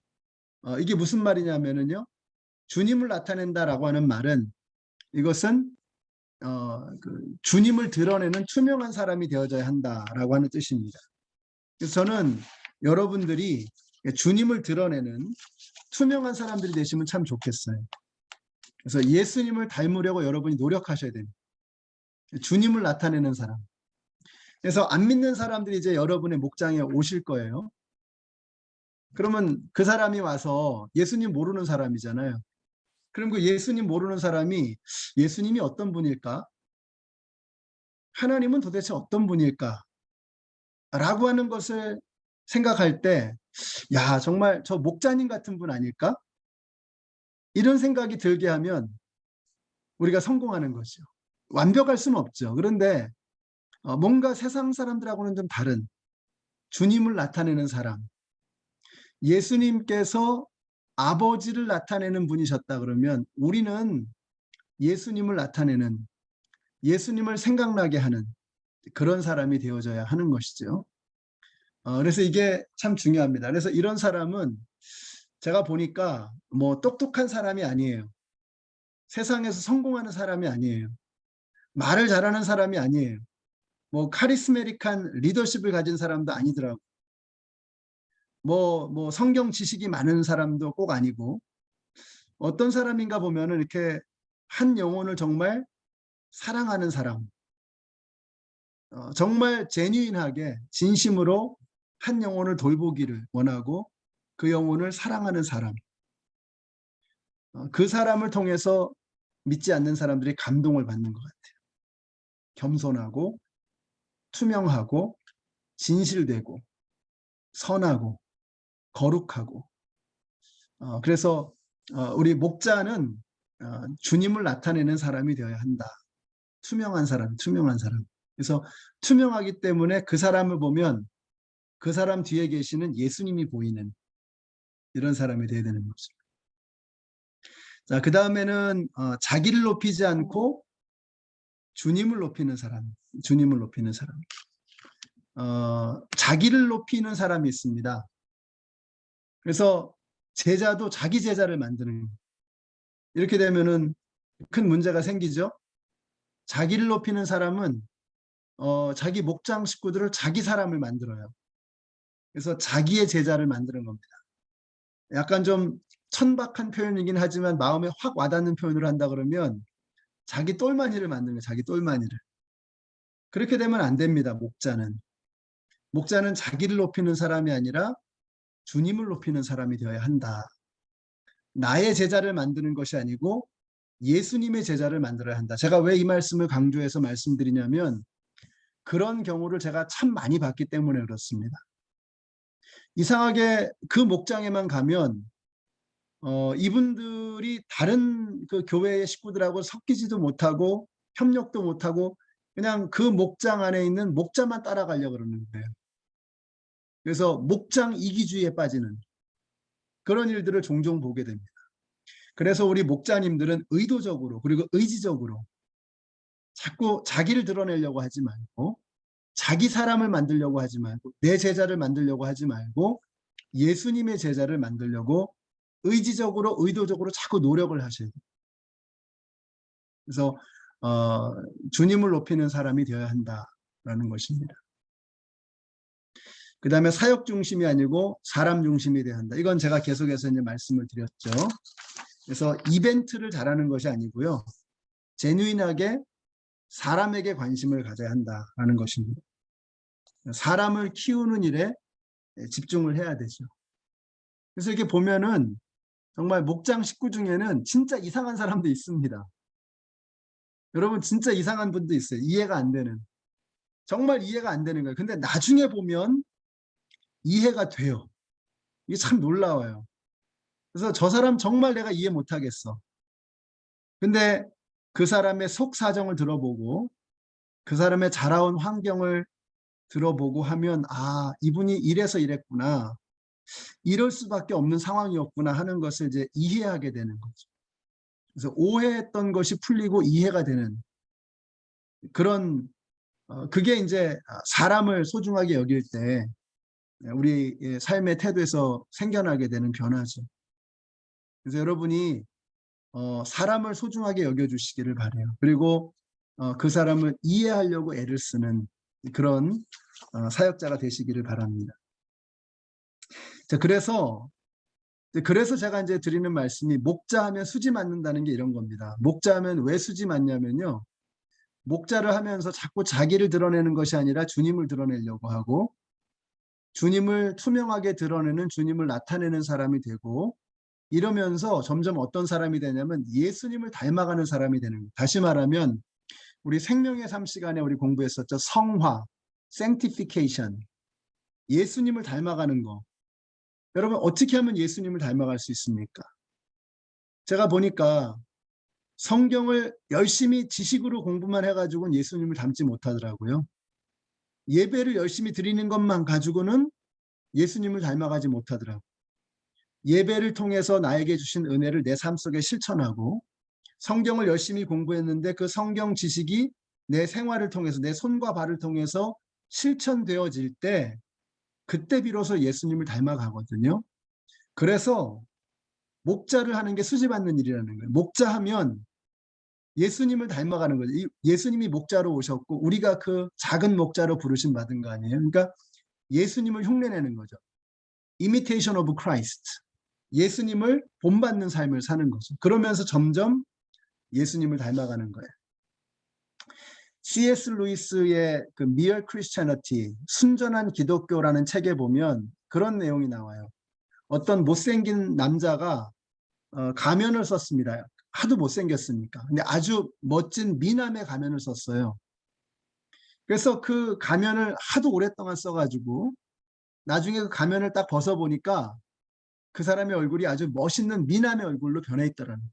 이게 무슨 말이냐면은요. 주님을 나타낸다라고 하는 말은 이것은 주님을 드러내는 투명한 사람이 되어져야 한다라고 하는 뜻입니다. 그래서 저는 여러분들이 주님을 드러내는 투명한 사람들이 되시면 참 좋겠어요. 그래서 예수님을 닮으려고 여러분이 노력하셔야 됩니다. 주님을 나타내는 사람. 그래서 안 믿는 사람들이 이제 여러분의 목장에 오실 거예요. 그러면 그 사람이 와서 예수님 모르는 사람이잖아요. 그럼 그 예수님 모르는 사람이 예수님이 어떤 분일까? 하나님은 도대체 어떤 분일까? 라고 하는 것을 생각할 때, 야, 정말 저 목자님 같은 분 아닐까? 이런 생각이 들게 하면 우리가 성공하는 거죠. 완벽할 수는 없죠. 그런데 뭔가 세상 사람들하고는 좀 다른 주님을 나타내는 사람. 예수님께서 아버지를 나타내는 분이셨다 그러면 우리는 예수님을 나타내는, 예수님을 생각나게 하는 그런 사람이 되어져야 하는 것이죠. 그래서 이게 참 중요합니다. 그래서 이런 사람은 제가 보니까 뭐 똑똑한 사람이 아니에요. 세상에서 성공하는 사람이 아니에요. 말을 잘하는 사람이 아니에요. 뭐 카리스메릭한 리더십을 가진 사람도 아니더라고. 뭐 성경 지식이 많은 사람도 꼭 아니고, 어떤 사람인가 보면은 이렇게 한 영혼을 정말 사랑하는 사람, 정말 제뉴인하게 진심으로 한 영혼을 돌보기를 원하고 그 영혼을 사랑하는 사람, 그 사람을 통해서 믿지 않는 사람들이 감동을 받는 것 같아요. 겸손하고 투명하고 진실되고 선하고 거룩하고. 그래서 우리 목자는 주님을 나타내는 사람이 되어야 한다. 투명한 사람, 투명한 사람. 그래서 투명하기 때문에 그 사람을 보면 그 사람 뒤에 계시는 예수님이 보이는 이런 사람이 되어야 되는 거죠. 자, 그 다음에는 자기를 높이지 않고 주님을 높이는 사람, 주님을 높이는 사람. 자기를 높이는 사람이 있습니다. 그래서 제자도 자기 제자를 만드는 거예요. 이렇게 되면은 큰 문제가 생기죠. 자기를 높이는 사람은 자기 목장 식구들을 자기 사람을 만들어요. 그래서 자기의 제자를 만드는 겁니다. 약간 좀 천박한 표현이긴 하지만 마음에 확 와닿는 표현을 한다 그러면 자기 똘마니를 만드는 거예요. 자기 똘마니를. 그렇게 되면 안 됩니다. 목자는. 목자는 자기를 높이는 사람이 아니라 주님을 높이는 사람이 되어야 한다. 나의 제자를 만드는 것이 아니고 예수님의 제자를 만들어야 한다. 제가 왜 이 말씀을 강조해서 말씀드리냐면 그런 경우를 제가 참 많이 봤기 때문에 그렇습니다. 이상하게 그 목장에만 가면 이분들이 다른 그 교회의 식구들하고 섞이지도 못하고 협력도 못하고 그냥 그 목장 안에 있는 목자만 따라가려고 그러는 거예요. 그래서 목장 이기주의에 빠지는 그런 일들을 종종 보게 됩니다. 그래서 우리 목자님들은 의도적으로 그리고 의지적으로 자꾸 자기를 드러내려고 하지 말고 자기 사람을 만들려고 하지 말고 내 제자를 만들려고 하지 말고 예수님의 제자를 만들려고 의지적으로 의도적으로 자꾸 노력을 하셔야 돼요. 그래서 주님을 높이는 사람이 되어야 한다라는 것입니다. 그 다음에 사역 중심이 아니고 사람 중심이 되어야 한다. 이건 제가 계속해서 이제 말씀을 드렸죠. 그래서 이벤트를 잘하는 것이 아니고요. 제뉴인하게 사람에게 관심을 가져야 한다라는 것입니다. 사람을 키우는 일에 집중을 해야 되죠. 그래서 이렇게 보면은 정말 목장 식구 중에는 진짜 이상한 사람도 있습니다. 여러분 진짜 이상한 분도 있어요. 이해가 안 되는. 정말 이해가 안 되는 거예요. 근데 나중에 보면 이해가 돼요. 이게 참 놀라워요. 그래서 저 사람 정말 내가 이해 못 하겠어. 근데 그 사람의 속 사정을 들어보고 그 사람의 자라온 환경을 들어보고 하면 아, 이분이 이래서 이랬구나. 이럴 수밖에 없는 상황이었구나 하는 것을 이제 이해하게 되는 거죠. 그래서 오해했던 것이 풀리고 이해가 되는 그런 그게 이제 사람을 소중하게 여길 때 우리 삶의 태도에서 생겨나게 되는 변화죠. 그래서 여러분이 사람을 소중하게 여겨주시기를 바라요. 그리고 그 사람을 이해하려고 애를 쓰는 그런 사역자가 되시기를 바랍니다. 자, 그래서 제가 이제 드리는 말씀이 목자하면 수지 맞는다는 게 이런 겁니다. 목자하면 왜 수지 맞냐면요. 목자를 하면서 자꾸 자기를 드러내는 것이 아니라 주님을 드러내려고 하고 주님을 투명하게 드러내는 주님을 나타내는 사람이 되고 이러면서 점점 어떤 사람이 되냐면 예수님을 닮아가는 사람이 되는 거예요. 다시 말하면 우리 생명의 삶 시간에 우리 공부했었죠. 성화, sanctification, 예수님을 닮아가는 거. 여러분 어떻게 하면 예수님을 닮아갈 수 있습니까? 제가 보니까 성경을 열심히 지식으로 공부만 해가지고는 예수님을 닮지 못하더라고요. 예배를 열심히 드리는 것만 가지고는 예수님을 닮아가지 못하더라고요. 예배를 통해서 나에게 주신 은혜를 내 삶 속에 실천하고 성경을 열심히 공부했는데 그 성경 지식이 내 생활을 통해서 내 손과 발을 통해서 실천되어질 때 그때 비로소 예수님을 닮아가거든요. 그래서 목자를 하는 게 수지받는 일이라는 거예요. 목자하면 예수님을 닮아가는 거죠. 예수님이 목자로 오셨고 우리가 그 작은 목자로 부르심 받은 거 아니에요. 그러니까 예수님을 흉내내는 거죠. Imitation of Christ. 예수님을 본받는 삶을 사는 거죠. 그러면서 점점 예수님을 닮아가는 거예요. C.S. 루이스의 그 Mere Christianity, 순전한 기독교라는 책에 보면 그런 내용이 나와요. 어떤 못생긴 남자가 가면을 썼습니다. 하도 못생겼으니까. 근데 아주 멋진 미남의 가면을 썼어요. 그래서 그 가면을 하도 오랫동안 써가지고 나중에 그 가면을 딱 벗어보니까 그 사람의 얼굴이 아주 멋있는 미남의 얼굴로 변해 있더라는 거예요.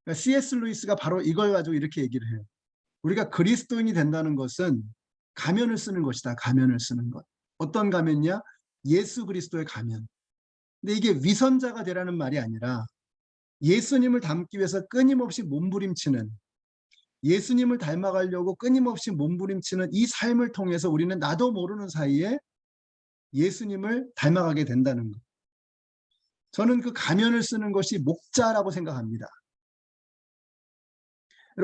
그러니까 C.S. 루이스가 바로 이걸 가지고 이렇게 얘기를 해요. 우리가 그리스도인이 된다는 것은 가면을 쓰는 것이다. 가면을 쓰는 것. 어떤 가면이냐? 예수 그리스도의 가면. 근데 이게 위선자가 되라는 말이 아니라 예수님을 닮기 위해서 끊임없이 몸부림치는 예수님을 닮아가려고 끊임없이 몸부림치는 이 삶을 통해서 우리는 나도 모르는 사이에 예수님을 닮아가게 된다는 것. 저는 그 가면을 쓰는 것이 목자라고 생각합니다.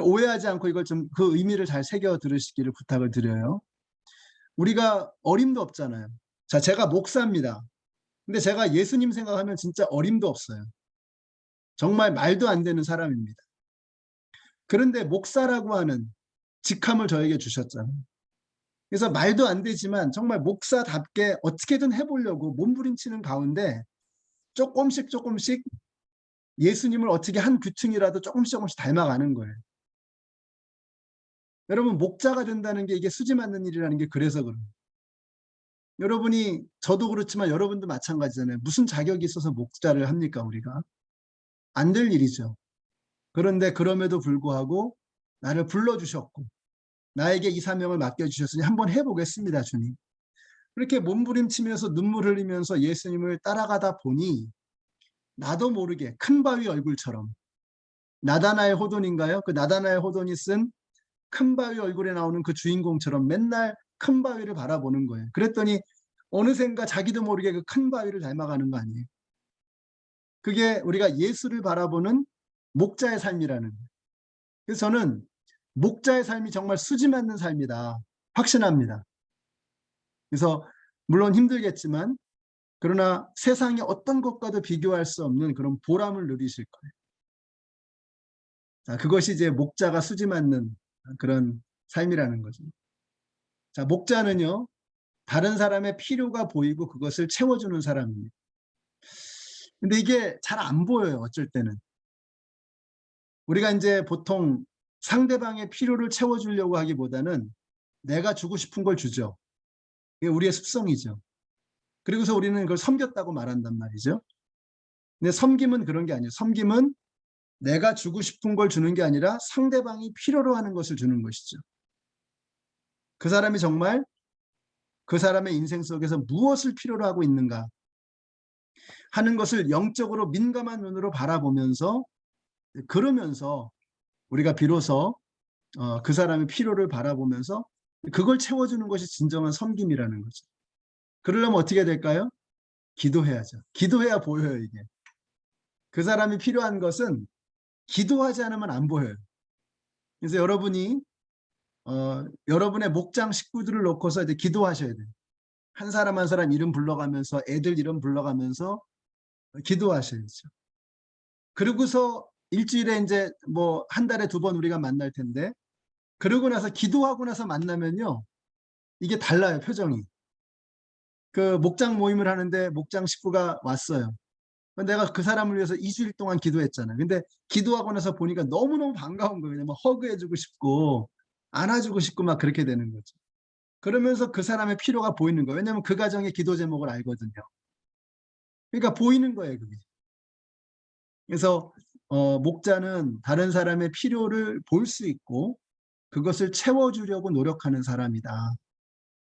오해하지 않고 이걸 좀 그 의미를 잘 새겨 들으시기를 부탁을 드려요. 우리가 어림도 없잖아요. 자, 제가 목사입니다. 근데 제가 예수님 생각하면 진짜 어림도 없어요. 정말 말도 안 되는 사람입니다. 그런데 목사라고 하는 직함을 저에게 주셨잖아요. 그래서 말도 안 되지만 정말 목사답게 어떻게든 해보려고 몸부림치는 가운데 조금씩 예수님을 어떻게 한 규층이라도 조금씩 닮아가는 거예요. 여러분 목자가 된다는 게 이게 수지 맞는 일이라는 게 그래서 그럽니다. 여러분이 저도 그렇지만 여러분도 마찬가지잖아요. 무슨 자격이 있어서 목자를 합니까 우리가? 안 될 일이죠. 그런데 그럼에도 불구하고 나를 불러주셨고 나에게 이 사명을 맡겨주셨으니 한번 해보겠습니다 주님. 그렇게 몸부림치면서 눈물 흘리면서 예수님을 따라가다 보니 나도 모르게 큰 바위 얼굴처럼 나다나엘 호돈인가요? 그 나다나엘 호돈이 쓴 큰 바위 얼굴에 나오는 그 주인공처럼 맨날 큰 바위를 바라보는 거예요. 그랬더니 어느샌가 자기도 모르게 그 큰 바위를 닮아가는 거 아니에요. 그게 우리가 예수를 바라보는 목자의 삶이라는 거예요. 그래서 저는 목자의 삶이 정말 수지 맞는 삶이다. 확신합니다. 그래서 물론 힘들겠지만 그러나 세상의 어떤 것과도 비교할 수 없는 그런 보람을 누리실 거예요. 자, 그것이 이제 목자가 수지 맞는 그런 삶이라는 거죠. 자, 목자는요, 다른 사람의 필요가 보이고 그것을 채워주는 사람입니다. 근데 이게 잘 안 보여요, 어쩔 때는. 우리가 이제 보통 상대방의 필요를 채워주려고 하기보다는 내가 주고 싶은 걸 주죠. 이게 우리의 습성이죠. 그리고서 우리는 그걸 섬겼다고 말한단 말이죠. 근데 섬김은 그런 게 아니에요. 섬김은 내가 주고 싶은 걸 주는 게 아니라 상대방이 필요로 하는 것을 주는 것이죠. 그 사람이 정말 그 사람의 인생 속에서 무엇을 필요로 하고 있는가 하는 것을 영적으로 민감한 눈으로 바라보면서, 그러면서 우리가 비로소 그 사람의 필요를 바라보면서 그걸 채워주는 것이 진정한 섬김이라는 거죠. 그러려면 어떻게 될까요? 기도해야죠. 기도해야 보여요, 이게. 그 사람이 필요한 것은 기도하지 않으면 안 보여요. 그래서 여러분이 여러분의 목장 식구들을 놓고서 이제 기도하셔야 돼요. 한 사람 한 사람 이름 불러가면서, 애들 이름 불러가면서 기도하셔야죠. 그러고서 일주일에 이제 뭐 한 달에 2번 우리가 만날 텐데, 그러고 나서 기도하고 나서 만나면요, 이게 달라요, 표정이. 그 목장 모임을 하는데 목장 식구가 왔어요. 내가 그 사람을 위해서 2주일 동안 기도했잖아요. 근데 기도하고 나서 보니까 너무너무 반가운 거예요. 막 허그해주고 싶고 안아주고 싶고 막 그렇게 되는 거죠. 그러면서 그 사람의 필요가 보이는 거예요. 왜냐하면 그 가정의 기도 제목을 알거든요. 그러니까 보이는 거예요, 그게. 그래서 목자는 다른 사람의 필요를 볼 수 있고 그것을 채워주려고 노력하는 사람이다.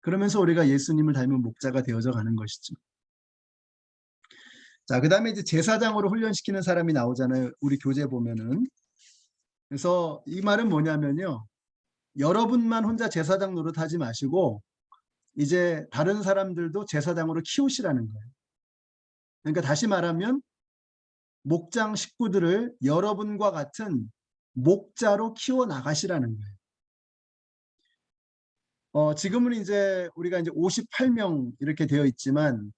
그러면서 우리가 예수님을 닮은 목자가 되어져 가는 것이죠. 자, 그 다음에 이제 제사장으로 훈련시키는 사람이 나오잖아요. 우리 교재 보면은. 그래서 이 말은 뭐냐면요, 여러분만 혼자 제사장 노릇하지 마시고 이제 다른 사람들도 제사장으로 키우시라는 거예요. 그러니까 다시 말하면 목장 식구들을 여러분과 같은 목자로 키워 나가시라는 거예요. 지금은 이제 우리가 이제 58명 이렇게 되어 있지만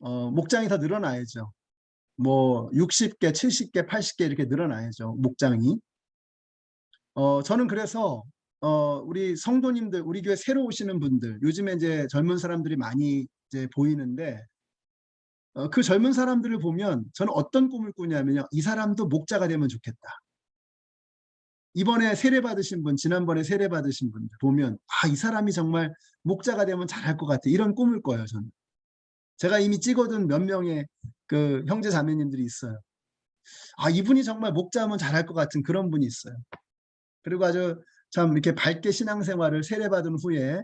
목장이 더 늘어나야죠. 뭐 60개, 70개, 80개 이렇게 늘어나야죠, 목장이. 저는 그래서 우리 성도님들, 우리 교회 새로 오시는 분들, 요즘에 이제 젊은 사람들이 많이 이제 보이는데, 그 젊은 사람들을 보면 저는 어떤 꿈을 꾸냐면요, 이 사람도 목자가 되면 좋겠다. 이번에 세례 받으신 분, 지난번에 세례 받으신 분들 보면, 아, 이 사람이 정말 목자가 되면 잘할 것 같아, 이런 꿈을 꿔요, 저는. 제가 이미 찍어둔 몇 명의 그 형제 자매님들이 있어요. 아, 이분이 정말 목자하면 잘할 것 같은 그런 분이 있어요. 그리고 아주 참 이렇게 밝게 신앙생활을 세례받은 후에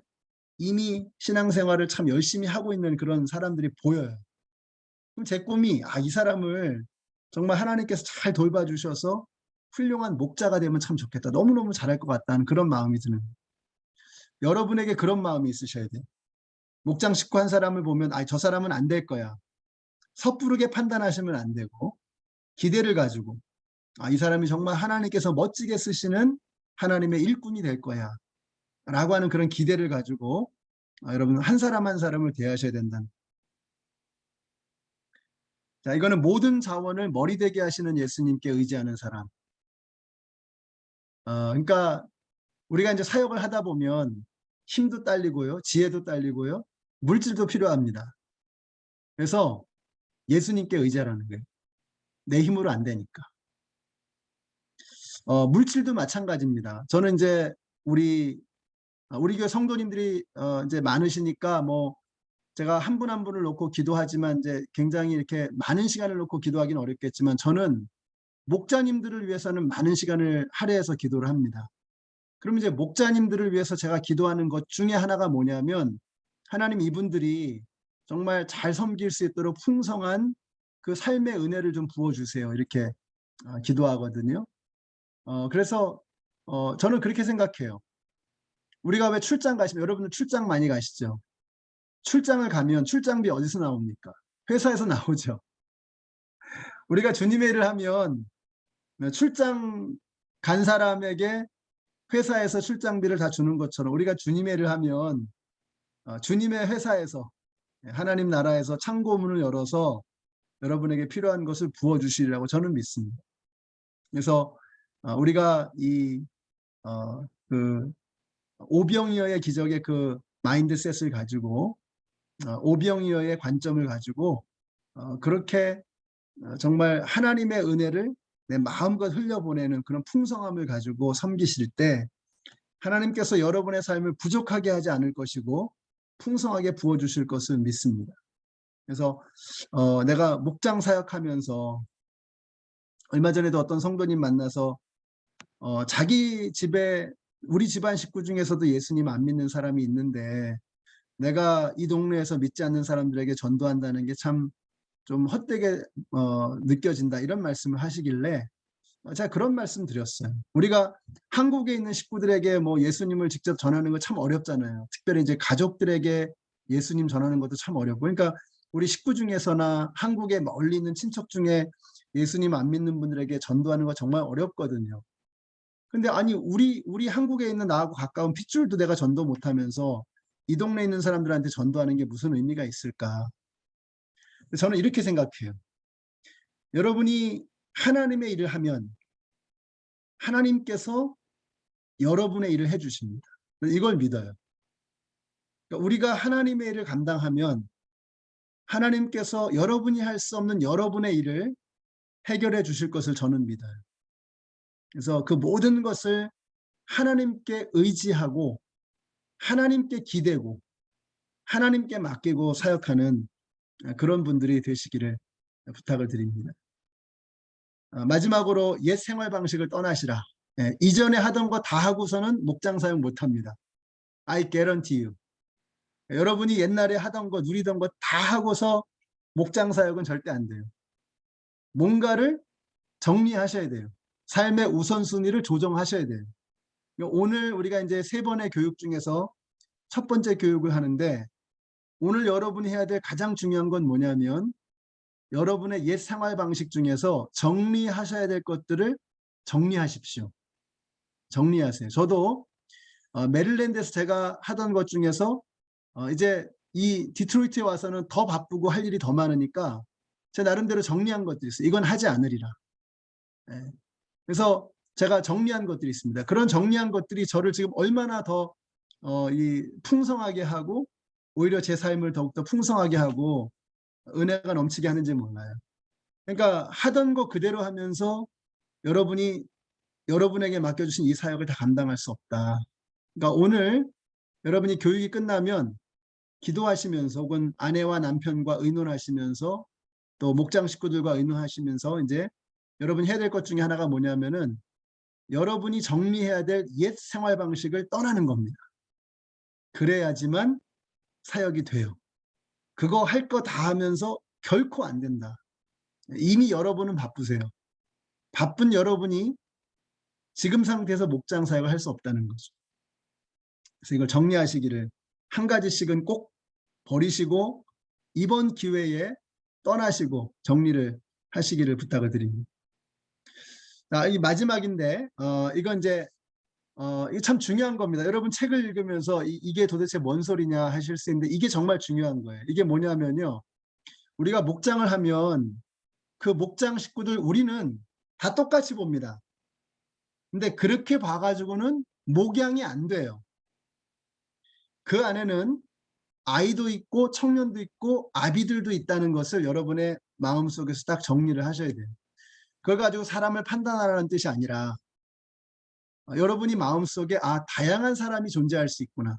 이미 신앙생활을 참 열심히 하고 있는 그런 사람들이 보여요. 그럼 제 꿈이, 아, 이 사람을 정말 하나님께서 잘 돌봐주셔서 훌륭한 목자가 되면 참 좋겠다. 너무너무 잘할 것 같다는 그런 마음이 드는 거예요. 여러분에게 그런 마음이 있으셔야 돼요. 목장 식구 한 사람을 보면, 아, 저 사람은 안 될 거야. 섣부르게 판단하시면 안 되고, 기대를 가지고, 아, 이 사람이 정말 하나님께서 멋지게 쓰시는 하나님의 일꾼이 될 거야 라고 하는 그런 기대를 가지고 여러분 한 사람 한 사람을 대하셔야 된다. 자, 이거는 모든 자원을 머리되게 하시는 예수님께 의지하는 사람. 그러니까 우리가 이제 사역을 하다 보면 힘도 딸리고요, 지혜도 딸리고요, 물질도 필요합니다. 그래서 예수님께 의지하라는 거예요. 내 힘으로 안 되니까. 물질도 마찬가지입니다. 저는 이제 우리 교회 성도님들이 이제 많으시니까 뭐 제가 한 분 한 분을 놓고 기도하지만 이제 굉장히 이렇게 많은 시간을 놓고 기도하기는 어렵겠지만, 저는 목자님들을 위해서는 많은 시간을 할애해서 기도를 합니다. 그럼 이제 목자님들을 위해서 제가 기도하는 것 중에 하나가 뭐냐면, 하나님 이분들이 정말 잘 섬길 수 있도록 풍성한 그 삶의 은혜를 좀 부어주세요, 이렇게 기도하거든요. 그래서 저는 그렇게 생각해요. 우리가 왜 출장 가시면, 여러분들 출장 많이 가시죠? 출장을 가면 출장비 어디서 나옵니까? 회사에서 나오죠. 우리가 주님의 일을 하면 출장 간 사람에게 회사에서 출장비를 다 주는 것처럼, 우리가 주님의 일을 하면 주님의 회사에서, 하나님 나라에서 창고문을 열어서 여러분에게 필요한 것을 부어주시리라고 저는 믿습니다. 그래서 우리가 이 그 오병이어의 기적의 그 마인드셋을 가지고 오병이어의 관점을 가지고 그렇게 정말 하나님의 은혜를 내 마음껏 흘려보내는 그런 풍성함을 가지고 섬기실 때 하나님께서 여러분의 삶을 부족하게 하지 않을 것이고 풍성하게 부어주실 것을 믿습니다. 그래서 내가 목장 사역하면서 얼마 전에도 어떤 성도님 만나서 자기 집에 우리 집안 식구 중에서도 예수님 안 믿는 사람이 있는데 내가 이 동네에서 믿지 않는 사람들에게 전도한다는 게 참 좀 헛되게 느껴진다 이런 말씀을 하시길래 제가 그런 말씀 드렸어요. 우리가 한국에 있는 식구들에게 뭐 예수님을 직접 전하는 거 참 어렵잖아요. 특별히 이제 가족들에게 예수님 전하는 것도 참 어렵고 그러니까 우리 식구 중에서나 한국에 멀리 있는 친척 중에 예수님 안 믿는 분들에게 전도하는 거 정말 어렵거든요. 근데 아니 우리 한국에 있는 나하고 가까운 핏줄도 내가 전도 못하면서 이 동네에 있는 사람들한테 전도하는 게 무슨 의미가 있을까? 저는 이렇게 생각해요. 여러분이 하나님의 일을 하면 하나님께서 여러분의 일을 해주십니다. 이걸 믿어요. 그러니까 우리가 하나님의 일을 감당하면 하나님께서 여러분이 할 수 없는 여러분의 일을 해결해 주실 것을 저는 믿어요. 그래서 그 모든 것을 하나님께 의지하고 하나님께 기대고 하나님께 맡기고 사역하는 그런 분들이 되시기를 부탁을 드립니다. 마지막으로 옛 생활 방식을 떠나시라. 이전에 하던 거 다 하고서는 목장 사역 못합니다. I guarantee you. 여러분이 옛날에 하던 거 누리던 거 다 하고서 목장 사역은 절대 안 돼요. 뭔가를 정리하셔야 돼요. 삶의 우선순위를 조정하셔야 돼요. 오늘 우리가 이제 3번의 교육 중에서 첫 번째 교육을 하는데 오늘 여러분이 해야 될 가장 중요한 건 뭐냐면 여러분의 옛 생활 방식 중에서 정리하셔야 될 것들을 정리하십시오. 정리하세요. 저도 메릴랜드에서 제가 하던 것 중에서 이제 이 디트로이트에 와서는 더 바쁘고 할 일이 더 많으니까 제 나름대로 정리한 것들이 있어요. 이건 하지 않으리라. 그래서 제가 정리한 것들이 있습니다. 그런 정리한 것들이 저를 지금 얼마나 더 풍성하게 하고 오히려 제 삶을 더욱더 풍성하게 하고 은혜가 넘치게 하는지 몰라요. 그러니까 하던 거 그대로 하면서 여러분에게 맡겨주신 이 사역을 다 감당할 수 없다. 그러니까 오늘 여러분이 교육이 끝나면 기도하시면서 혹은 아내와 남편과 의논하시면서 또 목장 식구들과 의논하시면서 이제 여러분이 해야 될 것 중에 하나가 뭐냐면은 여러분이 정리해야 될 옛 생활 방식을 떠나는 겁니다. 그래야지만 사역이 돼요. 그거 할 거 다 하면서 결코 안 된다. 이미 여러분은 바쁘세요. 바쁜 여러분이 지금 상태에서 목장 사역을 할 수 없다는 거죠. 그래서 이걸 정리하시기를 한 가지씩은 꼭 버리시고 이번 기회에 떠나시고 정리를 하시기를 부탁을 드립니다. 자, 이 마지막인데 이건 이제 이게 참 중요한 겁니다. 여러분 책을 읽으면서 이게 도대체 뭔 소리냐 하실 수 있는데 이게 정말 중요한 거예요. 이게 뭐냐면요. 우리가 목장을 하면 그 목장 식구들 우리는 다 똑같이 봅니다. 근데 그렇게 봐가지고는 목양이 안 돼요. 그 안에는 아이도 있고 청년도 있고 아비들도 있다는 것을 여러분의 마음속에서 딱 정리를 하셔야 돼요. 그걸 가지고 사람을 판단하라는 뜻이 아니라 여러분이 마음속에 다양한 사람이 존재할 수 있구나.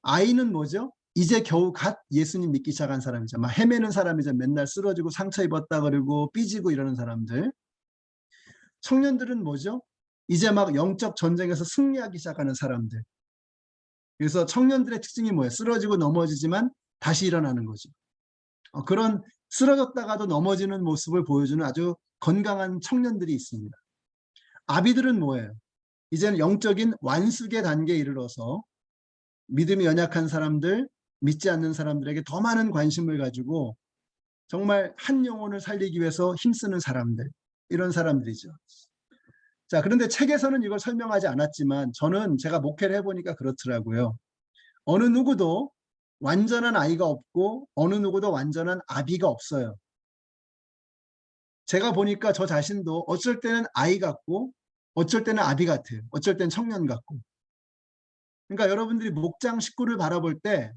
아이는 뭐죠? 이제 겨우 갓 예수님 믿기 시작한 사람이죠. 막 헤매는 사람이죠. 맨날 쓰러지고 상처 입었다 그러고 삐지고 이러는 사람들. 청년들은 뭐죠? 이제 막 영적 전쟁에서 승리하기 시작하는 사람들. 그래서 청년들의 특징이 뭐예요? 쓰러지고 넘어지지만 다시 일어나는 거죠. 그런 쓰러졌다가도 넘어지는 모습을 보여주는 아주 건강한 청년들이 있습니다. 아비들은 뭐예요? 이제는 영적인 완숙의 단계에 이르러서 믿음이 연약한 사람들, 믿지 않는 사람들에게 더 많은 관심을 가지고 정말 한 영혼을 살리기 위해서 힘쓰는 사람들, 이런 사람들이죠. 자, 그런데 책에서는 이걸 설명하지 않았지만 저는 제가 목회를 해보니까 그렇더라고요. 어느 누구도 완전한 아이가 없고 어느 누구도 완전한 아비가 없어요. 제가 보니까 저 자신도 어쩔 때는 아이 같고 어쩔 때는 아비 같아요. 어쩔 때는 청년 같고. 그러니까 여러분들이 목장 식구를 바라볼 때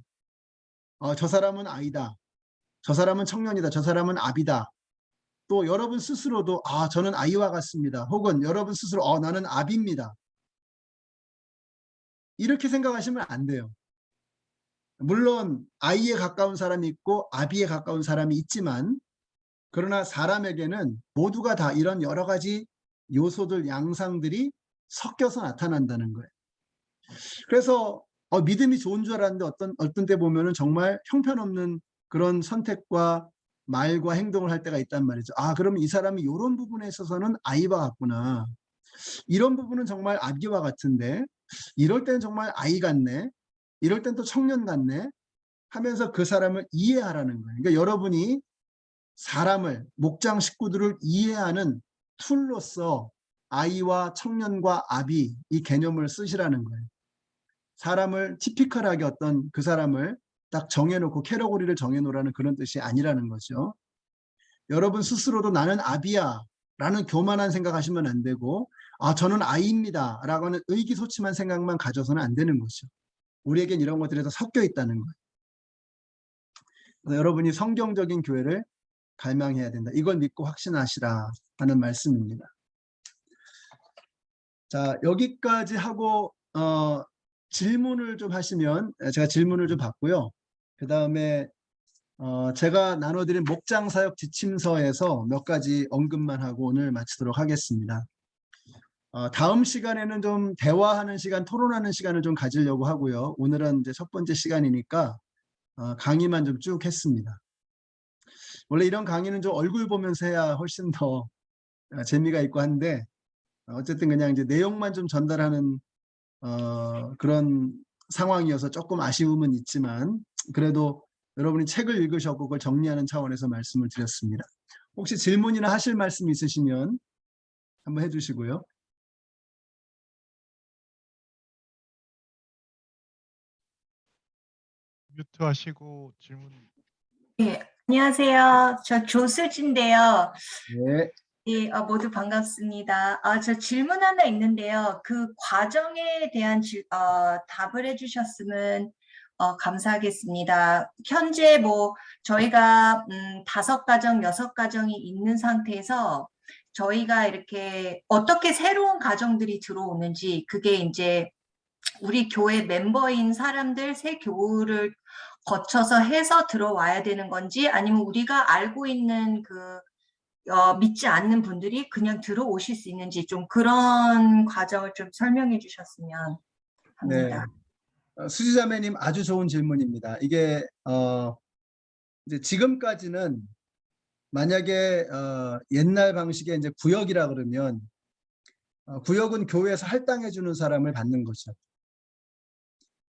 저 사람은 아이다. 저 사람은 청년이다. 저 사람은 아비다. 또 여러분 스스로도 저는 아이와 같습니다. 혹은 여러분 스스로 나는 아비입니다. 이렇게 생각하시면 안 돼요. 물론 아이에 가까운 사람이 있고 아비에 가까운 사람이 있지만 그러나 사람에게는 모두가 다 이런 여러 가지 요소들, 양상들이 섞여서 나타난다는 거예요. 그래서 믿음이 좋은 줄 알았는데 어떤 때 보면은 정말 형편없는 그런 선택과 말과 행동을 할 때가 있단 말이죠. 그러면 이 사람이 이런 부분에 있어서는 아이와 같구나. 이런 부분은 정말 아비와 같은데 이럴 때는 정말 아이 같네. 이럴 땐 또 청년 같네. 하면서 그 사람을 이해하라는 거예요. 그러니까 여러분이 사람을, 목장 식구들을 이해하는 툴로서 아이와 청년과 아비 이 개념을 쓰시라는 거예요. 사람을 티피컬하게 어떤 그 사람을 딱 정해놓고 캐러고리를 정해놓으라는 그런 뜻이 아니라는 거죠. 여러분 스스로도 나는 아비야 라는 교만한 생각하시면 안 되고 저는 아이입니다 라고 하는 의기소침한 생각만 가져서는 안 되는 거죠. 우리에겐 이런 것들이 다 섞여 있다는 거예요. 그래서 여러분이 성경적인 교회를 갈망해야 된다. 이걸 믿고 확신하시라 하는 말씀입니다. 자, 여기까지 하고 질문을 좀 하시면 제가 질문을 좀 받고요. 그 다음에 제가 나눠드린 목장사역 지침서에서 몇 가지 언급만 하고 오늘 마치도록 하겠습니다. 다음 시간에는 좀 대화하는 시간, 토론하는 시간을 좀 가지려고 하고요. 오늘은 이제 첫 번째 시간이니까 강의만 좀 쭉 했습니다. 원래 이런 강의는 좀 얼굴 보면서 해야 훨씬 더 재미가 있고 한데 어쨌든 그냥 이제 내용만 좀 전달하는 그런 상황이어서 조금 아쉬움은 있지만 그래도 여러분이 책을 읽으셨고 그걸 정리하는 차원에서 말씀을 드렸습니다. 혹시 질문이나 하실 말씀 있으시면 한번 해주시고요. 뮤트 하시고 질문. 네, 안녕하세요. 저 조수진인데요. 네. 예, 모두 반갑습니다. 저 질문 하나 있는데요. 그 과정에 대한 답을 해주셨으면 감사하겠습니다. 현재 뭐 저희가 5가정, 6가정이 있는 상태에서 저희가 이렇게 어떻게 새로운 가정들이 들어오는지 그게 이제 우리 교회 멤버인 사람들 새 교우를 거쳐서 해서 들어와야 되는 건지 아니면 우리가 알고 있는 믿지 않는 분들이 그냥 들어오실 수 있는지 좀 그런 과정을 좀 설명해 주셨으면 합니다. 네. 수지자매님 아주 좋은 질문입니다. 이게 이제 지금까지는 만약에 옛날 방식의 이제 구역이라 그러면 구역은 교회에서 할당해 주는 사람을 받는 거죠.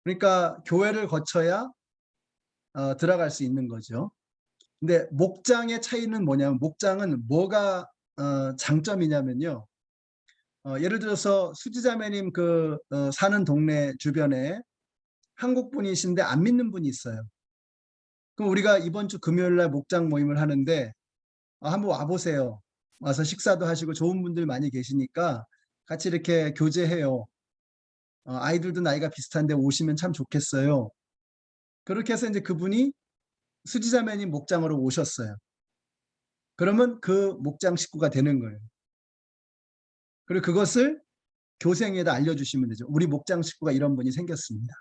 그러니까 교회를 거쳐야 들어갈 수 있는 거죠. 근데 목장의 차이는 뭐냐면 목장은 뭐가 장점이냐면요. 예를 들어서 수지자매님 사는 동네 주변에 한국 분이신데 안 믿는 분이 있어요. 그럼 우리가 이번 주 금요일 날 목장 모임을 하는데 한번 와보세요. 와서 식사도 하시고 좋은 분들 많이 계시니까 같이 이렇게 교제해요. 아이들도 나이가 비슷한데 오시면 참 좋겠어요. 그렇게 해서 이제 그분이 수지자매님 목장으로 오셨어요. 그러면 그 목장 식구가 되는 거예요. 그리고 그것을 교생에다 알려주시면 되죠. 우리 목장 식구가 이런 분이 생겼습니다.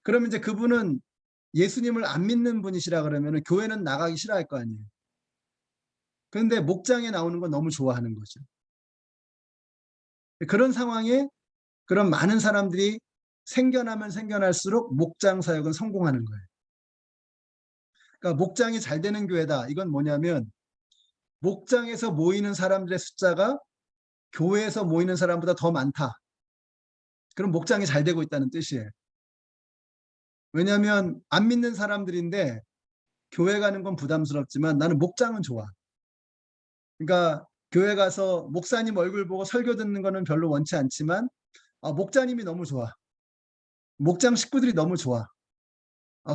그러면 이제 그분은 예수님을 안 믿는 분이시라 그러면 교회는 나가기 싫어할 거 아니에요. 그런데 목장에 나오는 건 너무 좋아하는 거죠. 그런 상황에 그런 많은 사람들이 생겨나면 생겨날수록 목장 사역은 성공하는 거예요. 그러니까 목장이 잘 되는 교회다. 이건 뭐냐면 목장에서 모이는 사람들의 숫자가 교회에서 모이는 사람보다 더 많다. 그럼 목장이 잘 되고 있다는 뜻이에요. 왜냐하면 안 믿는 사람들인데 교회 가는 건 부담스럽지만 나는 목장은 좋아. 그러니까 교회 가서 목사님 얼굴 보고 설교 듣는 거는 별로 원치 않지만 목자님이 너무 좋아. 목장 식구들이 너무 좋아.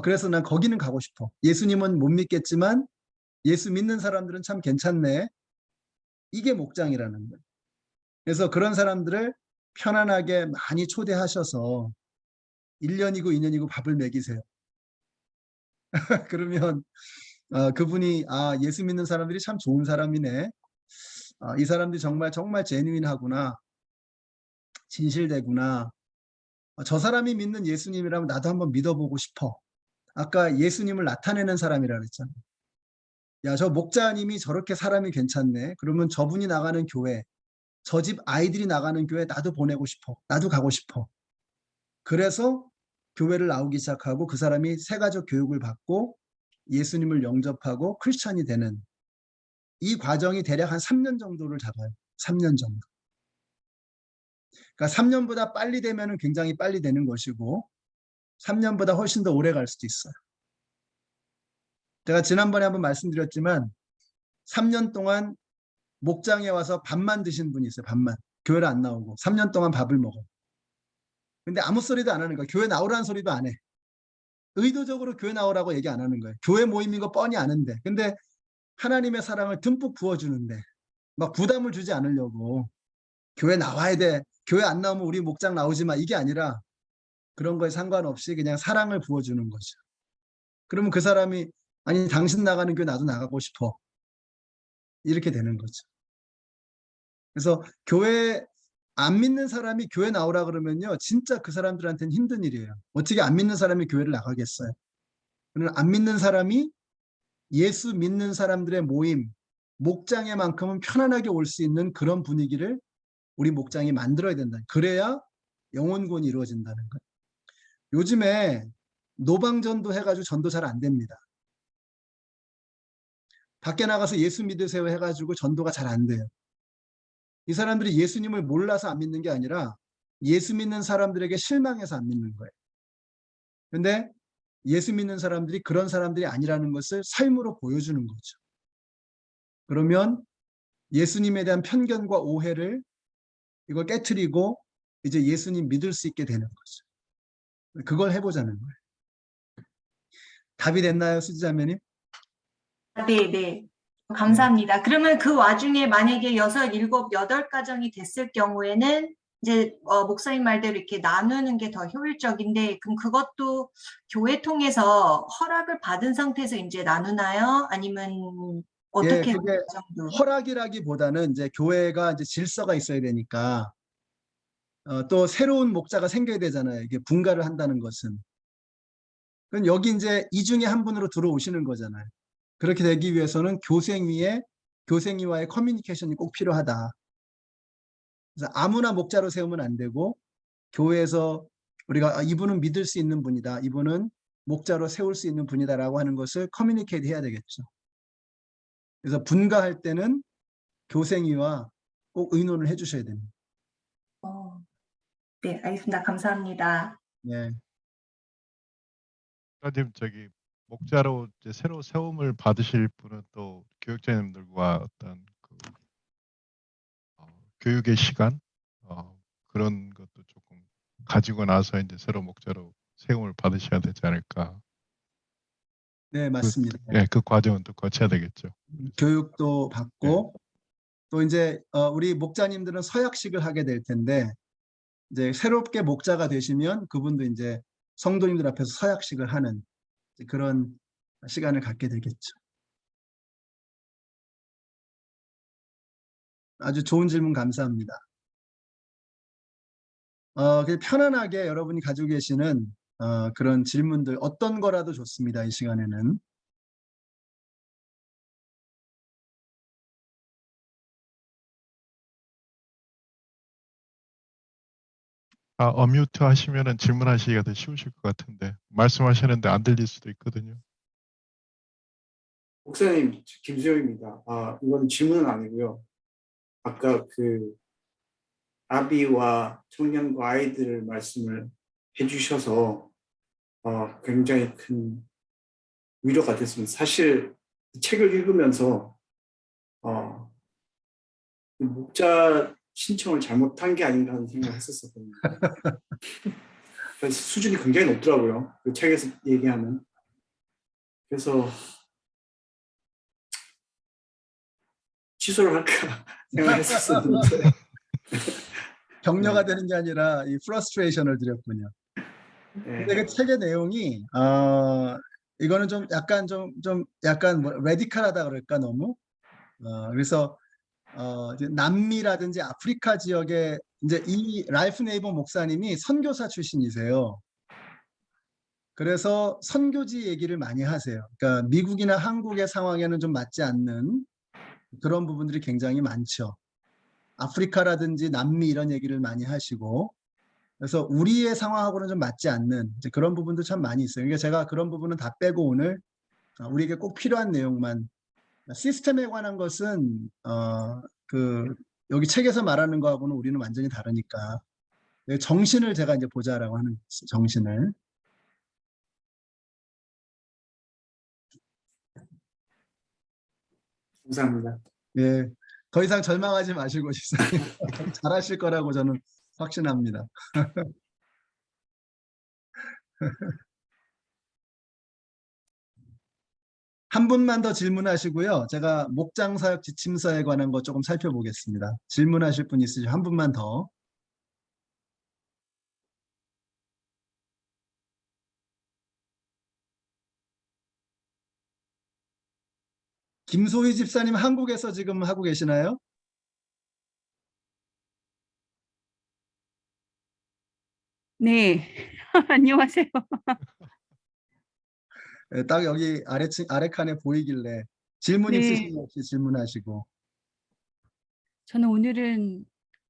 그래서 난 거기는 가고 싶어. 예수님은 못 믿겠지만 예수 믿는 사람들은 참 괜찮네. 이게 목장이라는 거예요. 그래서 그런 사람들을 편안하게 많이 초대하셔서 1년이고 2년이고 밥을 먹이세요. 그러면 그분이 예수 믿는 사람들이 참 좋은 사람이네. 이 사람들이 정말 제뉴인하구나. 진실되구나. 저 사람이 믿는 예수님이라면 나도 한번 믿어보고 싶어. 아까 예수님을 나타내는 사람이라 그랬잖아. 야, 저 목자님이 저렇게 사람이 괜찮네. 그러면 저분이 나가는 교회, 저 집 아이들이 나가는 교회 나도 보내고 싶어. 나도 가고 싶어. 그래서 교회를 나오기 시작하고 그 사람이 새가족 교육을 받고 예수님을 영접하고 크리스찬이 되는 이 과정이 대략 한 3년 정도를 잡아요. 3년 정도. 그러니까 3년보다 빨리 되면은 굉장히 빨리 되는 것이고 3년보다 훨씬 더 오래 갈 수도 있어요. 제가 지난번에 한번 말씀드렸지만 3년 동안 목장에 와서 밥만 드신 분이 있어요. 밥만. 교회를 안 나오고 3년 동안 밥을 먹어. 근데 아무 소리도 안 하는 거야. 교회 나오라는 소리도 안 해. 의도적으로 교회 나오라고 얘기 안 하는 거예요. 교회 모임인 거 뻔히 아는데. 근데 하나님의 사랑을 듬뿍 부어주는데 막 부담을 주지 않으려고 교회 나와야 돼. 교회 안 나오면 우리 목장 나오지 마. 이게 아니라 그런 거에 상관없이 그냥 사랑을 부어주는 거죠. 그러면 그 사람이 아니 당신 나가는 교회 나도 나가고 싶어. 이렇게 되는 거죠. 그래서 교회 안 믿는 사람이 교회 나오라 그러면요. 진짜 그 사람들한테는 힘든 일이에요. 어떻게 안 믿는 사람이 교회를 나가겠어요. 그러나 안 믿는 사람이 예수 믿는 사람들의 모임, 목장에만큼은 편안하게 올 수 있는 그런 분위기를 우리 목장이 만들어야 된다. 그래야 영혼 구원이 이루어진다는 거예요. 요즘에 노방전도 해가지고 전도 잘 안 됩니다. 밖에 나가서 예수 믿으세요 해가지고 전도가 잘 안 돼요. 이 사람들이 예수님을 몰라서 안 믿는 게 아니라 예수 믿는 사람들에게 실망해서 안 믿는 거예요. 근데 예수 믿는 사람들이 그런 사람들이 아니라는 것을 삶으로 보여주는 거죠. 그러면 예수님에 대한 편견과 오해를 이걸 깨트리고 이제 예수님 믿을 수 있게 되는 거죠. 그걸 해보자는 거예요. 답이 됐나요, 수지자매님? 네. 감사합니다. 그러면 그 와중에 만약에 6, 7, 8가정이 됐을 경우에는 이제 목사님 말대로 이렇게 나누는 게 더 효율적인데 그럼 그것도 교회 통해서 허락을 받은 상태에서 이제 나누나요? 아니면 어떻게 그게 그 정도? 허락이라기보다는 이제 교회가 이제 질서가 있어야 되니까 또 새로운 목자가 생겨야 되잖아요. 이게 분가를 한다는 것은. 그럼 여기 이제 이 중에 한 분으로 들어오시는 거잖아요. 그렇게 되기 위해서는 교생위와의 커뮤니케이션이 꼭 필요하다. 그래서 아무나 목자로 세우면 안 되고 교회에서 우리가 이분은 믿을 수 있는 분이다. 이분은 목자로 세울 수 있는 분이다라고 하는 것을 커뮤니케이트 해야 되겠죠. 그래서 분가할 때는 교생위와 꼭 의논을 해주셔야 됩니다. 네, 알겠습니다. 감사합니다. 네. 목사님 목자로 이제 새로 세움을 받으실 분은 또 교육자님들과 어떤 교육의 시간 그런 것도 조금 가지고 나서 이제 새로 목자로 세움을 받으셔야 되지 않을까. 네, 맞습니다. 그 과정은 또 거쳐야 되겠죠. 교육도 받고 또 이제 우리 목자님들은 서약식을 하게 될 텐데 이제 새롭게 목자가 되시면 그분도 이제 성도님들 앞에서 서약식을 하는 그런 시간을 갖게 되겠죠. 아주 좋은 질문 감사합니다. 그냥 편안하게 여러분이 가지고 계시는 그런 질문들 어떤 거라도 좋습니다. 이 시간에는. 어뮤트 하시면은 질문하시기가 더 쉬우실 것 같은데 말씀하시는데 안 들릴 수도 있거든요. 목사님, 김수영입니다. 이건 질문은 아니고요. 아까 그 아비와 청년과 아이들을 말씀을 해주셔서 굉장히 큰 위로가 됐습니다. 사실 이 책을 읽으면서 목자 신청을 잘못한 게 아닌가 하는 생각을 했었거든요. 그래서 수준이 굉장히 높더라고요. 그 책에서 얘기하는. 그래서 취소를 할까 생각했었는데 격려가 네. 되는 게 아니라 이 프러스트레이션을 드렸군요. 근데 네. 그 책의 내용이 이거는 좀 약간 뭐 레디컬하다 그럴까 너무. 그래서 이제 남미라든지 아프리카 지역에 이제 이 라이프 네이버 목사님이 선교사 출신이세요. 그래서 선교지 얘기를 많이 하세요. 그러니까 미국이나 한국의 상황에는 좀 맞지 않는 그런 부분들이 굉장히 많죠. 아프리카라든지 남미 이런 얘기를 많이 하시고, 그래서 우리의 상황하고는 좀 맞지 않는 이제 그런 부분도 참 많이 있어요. 그러니까 제가 그런 부분은 다 빼고 오늘 우리에게 꼭 필요한 내용만, 시스템에 관한 것은 그 여기 책에서 말하는 거하고는 우리는 완전히 다르니까 정신을 제가 이제 보자라고 하는 거죠. 정신을. 감사합니다. 예, 더 이상 절망하지 마시고 집사님 잘하실 거라고 저는 확신합니다. 한 분만 더 질문하시고요. 제가 목장사역 지침서에 관한 거 조금 살펴보겠습니다. 질문하실 분 있으시면 한 분만 더. 김소희 집사님 한국에서 지금 하고 계시나요? 네, 안녕하세요. 예, 딱 여기 아래 칸에 보이길래 질문 네. 있으시면 혹시 질문하시고. 저는 오늘은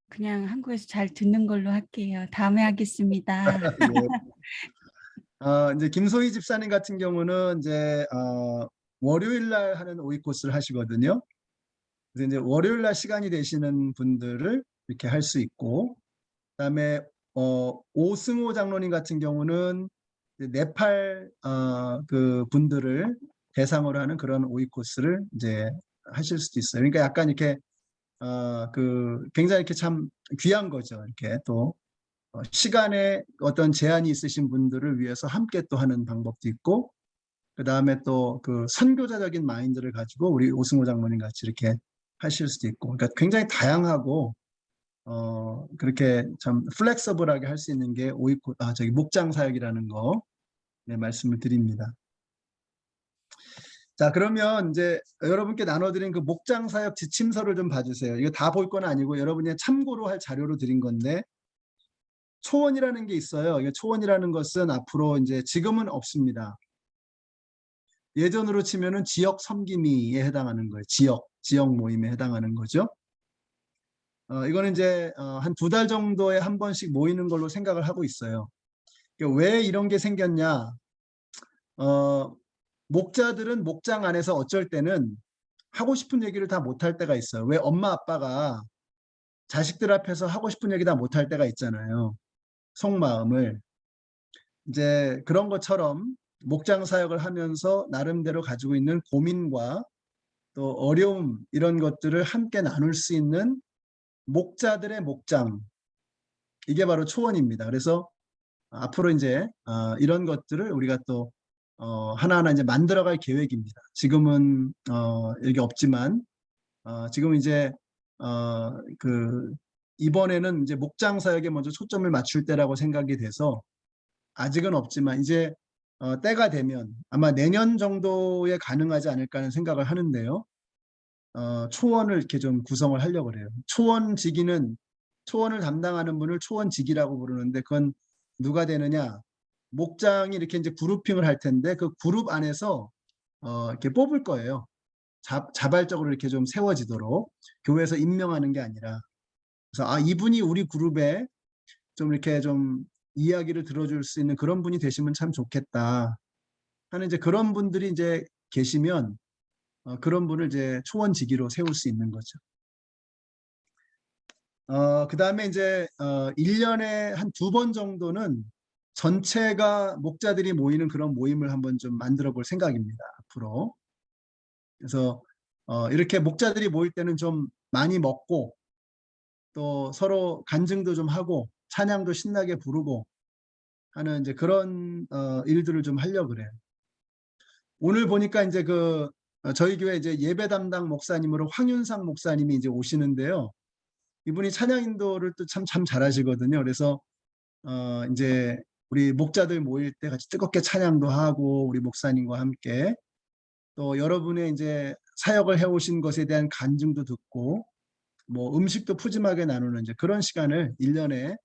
그냥 한국에서 잘 듣는 걸로 할게요. 다음에 하겠습니다. 예. 이제 김소희 집사님 같은 경우는 이제 월요일 날 하는 오이 코스를 하시거든요. 그래서 이제 월요일 날 시간이 되시는 분들을 이렇게 할 수 있고, 그다음에 오승호 장로님 같은 경우는 이제 네팔 그 분들을 대상으로 하는 그런 오이 코스를 이제 하실 수도 있어요. 그러니까 약간 이렇게 그 굉장히 이렇게 참 귀한 거죠. 이렇게 또 시간에 어떤 제한이 있으신 분들을 위해서 함께 또 하는 방법도 있고, 그 다음에 또 그 선교자적인 마인드를 가지고 우리 오승호 장로님 같이 이렇게 하실 수도 있고, 그러니까 굉장히 다양하고 그렇게 참 플렉서블하게 할 수 있는 게 저기 목장 사역이라는 거 네, 말씀을 드립니다. 자, 그러면 이제 여러분께 나눠드린 그 목장 사역 지침서를 좀 봐주세요. 이거 다 볼 건 아니고 여러분이 참고로 할 자료로 드린 건데, 초원이라는 게 있어요. 이게 초원이라는 것은 앞으로 이제 지금은 없습니다. 예전으로 치면은 지역 섬김이에 해당하는 거예요. 지역 모임에 해당하는 거죠. 이거는 이제 한 2달 정도에 한 번씩 모이는 걸로 생각을 하고 있어요. 그러니까 왜 이런 게 생겼냐? 목자들은 목장 안에서 어쩔 때는 하고 싶은 얘기를 다 못할 때가 있어요. 왜 엄마 아빠가 자식들 앞에서 하고 싶은 얘기 다 못할 때가 있잖아요. 속마음을. 이제 그런 것처럼 목장 사역을 하면서 나름대로 가지고 있는 고민과 또 어려움 이런 것들을 함께 나눌 수 있는 목자들의 목장, 이게 바로 초원입니다. 그래서 앞으로 이제 이런 것들을 우리가 또 하나하나 이제 만들어갈 계획입니다. 지금은 여기 없지만 지금 이제 그 이번에는 이제 목장 사역에 먼저 초점을 맞출 때라고 생각이 돼서 아직은 없지만 이제 때가 되면 아마 내년 정도에 가능하지 않을까 하는 생각을 하는데요. 초원을 이렇게 좀 구성을 하려고 그래요. 초원을 담당하는 분을 초원직이라고 부르는데 그건 누가 되느냐? 목장이 이렇게 이제 그룹핑을 할 텐데 그 그룹 안에서 이렇게 뽑을 거예요. 자발적으로 이렇게 좀 세워지도록 교회에서 임명하는 게 아니라. 그래서 이분이 우리 그룹에 좀 이렇게 좀 이야기를 들어줄 수 있는 그런 분이 되시면 참 좋겠다 하는 이제 그런 분들이 이제 계시면 그런 분을 이제 초원직위로 세울 수 있는 거죠. 그 다음에 이제 1년에 한 2번 정도는 전체가 목자들이 모이는 그런 모임을 한번 좀 만들어 볼 생각입니다. 앞으로. 그래서 이렇게 목자들이 모일 때는 좀 많이 먹고 또 서로 간증도 좀 하고 찬양도 신나게 부르고 하는 이제 그런 일들을 좀 하려고 그래요. 오늘 보니까 이제 저희 교회 이제 예배 담당 목사님으로 황윤상 목사님이 이제 오시는데요. 이분이 찬양 인도를 또 참 잘하시거든요. 그래서 이제 우리 목자들 모일 때 같이 뜨겁게 찬양도 하고 우리 목사님과 함께 또 여러분의 이제 사역을 해오신 것에 대한 간증도 듣고 뭐 음식도 푸짐하게 나누는 이제 그런 시간을 1년에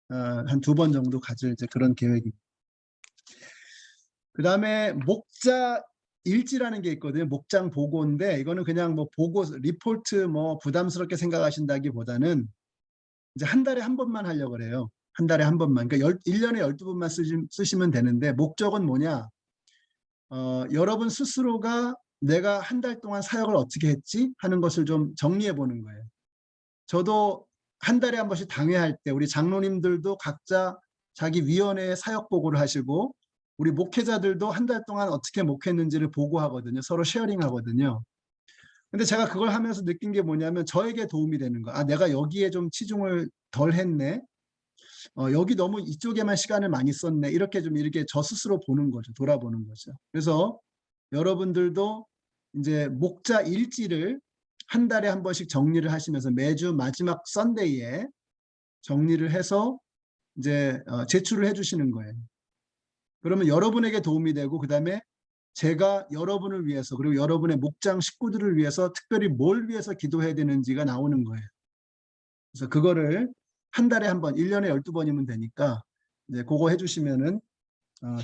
한 2번 정도 가질 이제 그런 계획입니다. 그 다음에 목자 일지라는 게 있거든요. 목장 보고인데 이거는 그냥 뭐 보고 리포트 뭐 부담스럽게 생각하신다기보다는 이제 한 달에 한 번만 하려고 그래요. 한 달에 한 번만. 그러니까 1년에 12번만 쓰시면 되는데 목적은 뭐냐? 여러분 스스로가 내가 한 달 동안 사역을 어떻게 했지? 하는 것을 좀 정리해 보는 거예요. 저도 한 달에 한 번씩 당회할 때 우리 장로님들도 각자 자기 위원회에 사역 보고를 하시고 우리 목회자들도 한 달 동안 어떻게 목회했는지를 보고하거든요. 서로 쉐어링하거든요. 근데 제가 그걸 하면서 느낀 게 뭐냐면 저에게 도움이 되는 거. 아, 내가 여기에 좀 치중을 덜 했네. 여기 너무 이쪽에만 시간을 많이 썼네. 이렇게 저 스스로 보는 거죠. 돌아보는 거죠. 그래서 여러분들도 이제 목자 일지를 한 달에 한 번씩 정리를 하시면서 매주 마지막 썬데이에 정리를 해서 이제 제출을 해주시는 거예요. 그러면 여러분에게 도움이 되고 그다음에 제가 여러분을 위해서 그리고 여러분의 목장 식구들을 위해서 특별히 뭘 위해서 기도해야 되는지가 나오는 거예요. 그래서 그거를 한 달에 한 번, 1년에 12번이면 되니까 이제 그거 해주시면은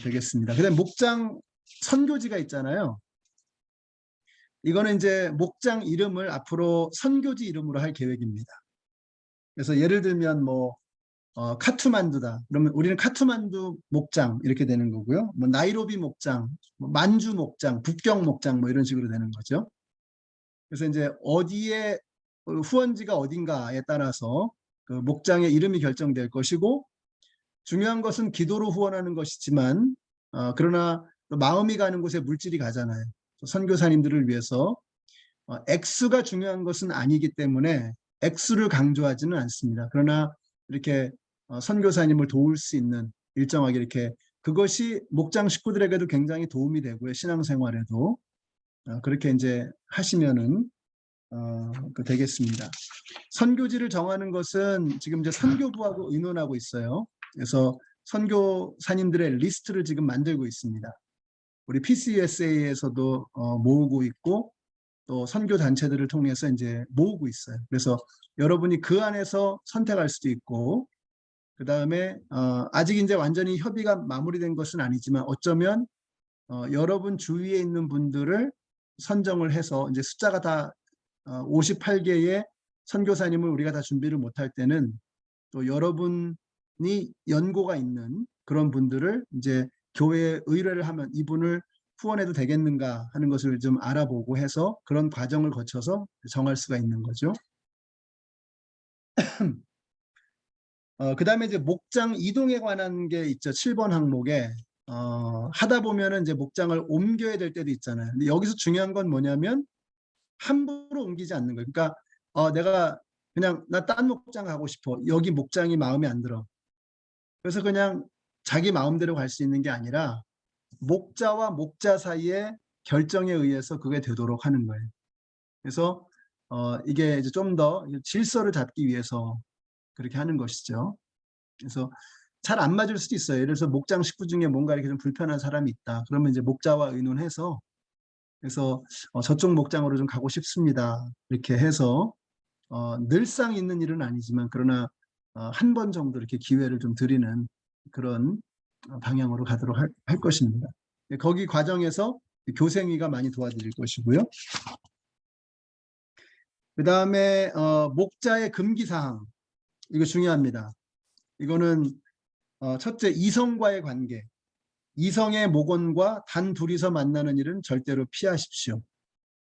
되겠습니다. 그다음에 목장 선교지가 있잖아요. 이거는 이제 목장 이름을 앞으로 선교지 이름으로 할 계획입니다. 그래서 예를 들면 뭐 카투만두다. 그러면 우리는 카투만두 목장 이렇게 되는 거고요. 뭐 나이로비 목장, 뭐 만주 목장, 북경 목장 뭐 이런 식으로 되는 거죠. 그래서 이제 어디에 후원지가 어딘가에 따라서 그 목장의 이름이 결정될 것이고 중요한 것은 기도로 후원하는 것이지만 그러나 마음이 가는 곳에 물질이 가잖아요. 선교사님들을 위해서 액수가 중요한 것은 아니기 때문에 액수를 강조하지는 않습니다. 그러나 이렇게 선교사님을 도울 수 있는 일정하게 이렇게 그것이 목장 식구들에게도 굉장히 도움이 되고요. 신앙생활에도 그렇게 이제 하시면은 되겠습니다. 선교지를 정하는 것은 지금 이제 선교부하고 의논하고 있어요. 그래서 선교사님들의 리스트를 지금 만들고 있습니다. 우리 PCUSA에서도 모으고 있고 또 선교 단체들을 통해서 이제 모으고 있어요. 그래서 여러분이 그 안에서 선택할 수도 있고 그 다음에 아직 이제 완전히 협의가 마무리된 것은 아니지만 어쩌면 여러분 주위에 있는 분들을 선정을 해서 이제 숫자가 다 58개의 선교사님을 우리가 다 준비를 못할 때는 또 여러분이 연고가 있는 그런 분들을 이제 교회에 의뢰를 하면 이분을 후원해도 되겠는가 하는 것을 좀 알아보고 해서 그런 과정을 거쳐서 정할 수가 있는 거죠. 그 다음에 이제 목장 이동에 관한 게 있죠. 7번 항목에 하다 보면은 이제 목장을 옮겨야 될 때도 있잖아요. 근데 여기서 중요한 건 뭐냐면 함부로 옮기지 않는 거예요. 그러니까 내가 그냥 나 딴 목장 가고 싶어. 여기 목장이 마음에 안 들어. 그래서 그냥 자기 마음대로 갈 수 있는 게 아니라 목자와 목자 사이의 결정에 의해서 그게 되도록 하는 거예요. 그래서 이게 이제 좀 더 질서를 잡기 위해서 그렇게 하는 것이죠. 그래서 잘 안 맞을 수도 있어요. 예를 들어서 목장 식구 중에 뭔가 이렇게 좀 불편한 사람이 있다. 그러면 이제 목자와 의논해서 그래서 저쪽 목장으로 좀 가고 싶습니다. 이렇게 해서 늘상 있는 일은 아니지만 그러나 한 번 정도 이렇게 기회를 좀 드리는 그런 방향으로 가도록 할 것입니다. 거기 과정에서 교생위가 많이 도와드릴 것이고요. 그 다음에 목자의 금기사항 이거 중요합니다. 이거는 첫째 이성과의 관계, 이성의 목원과 단 둘이서 만나는 일은 절대로 피하십시오.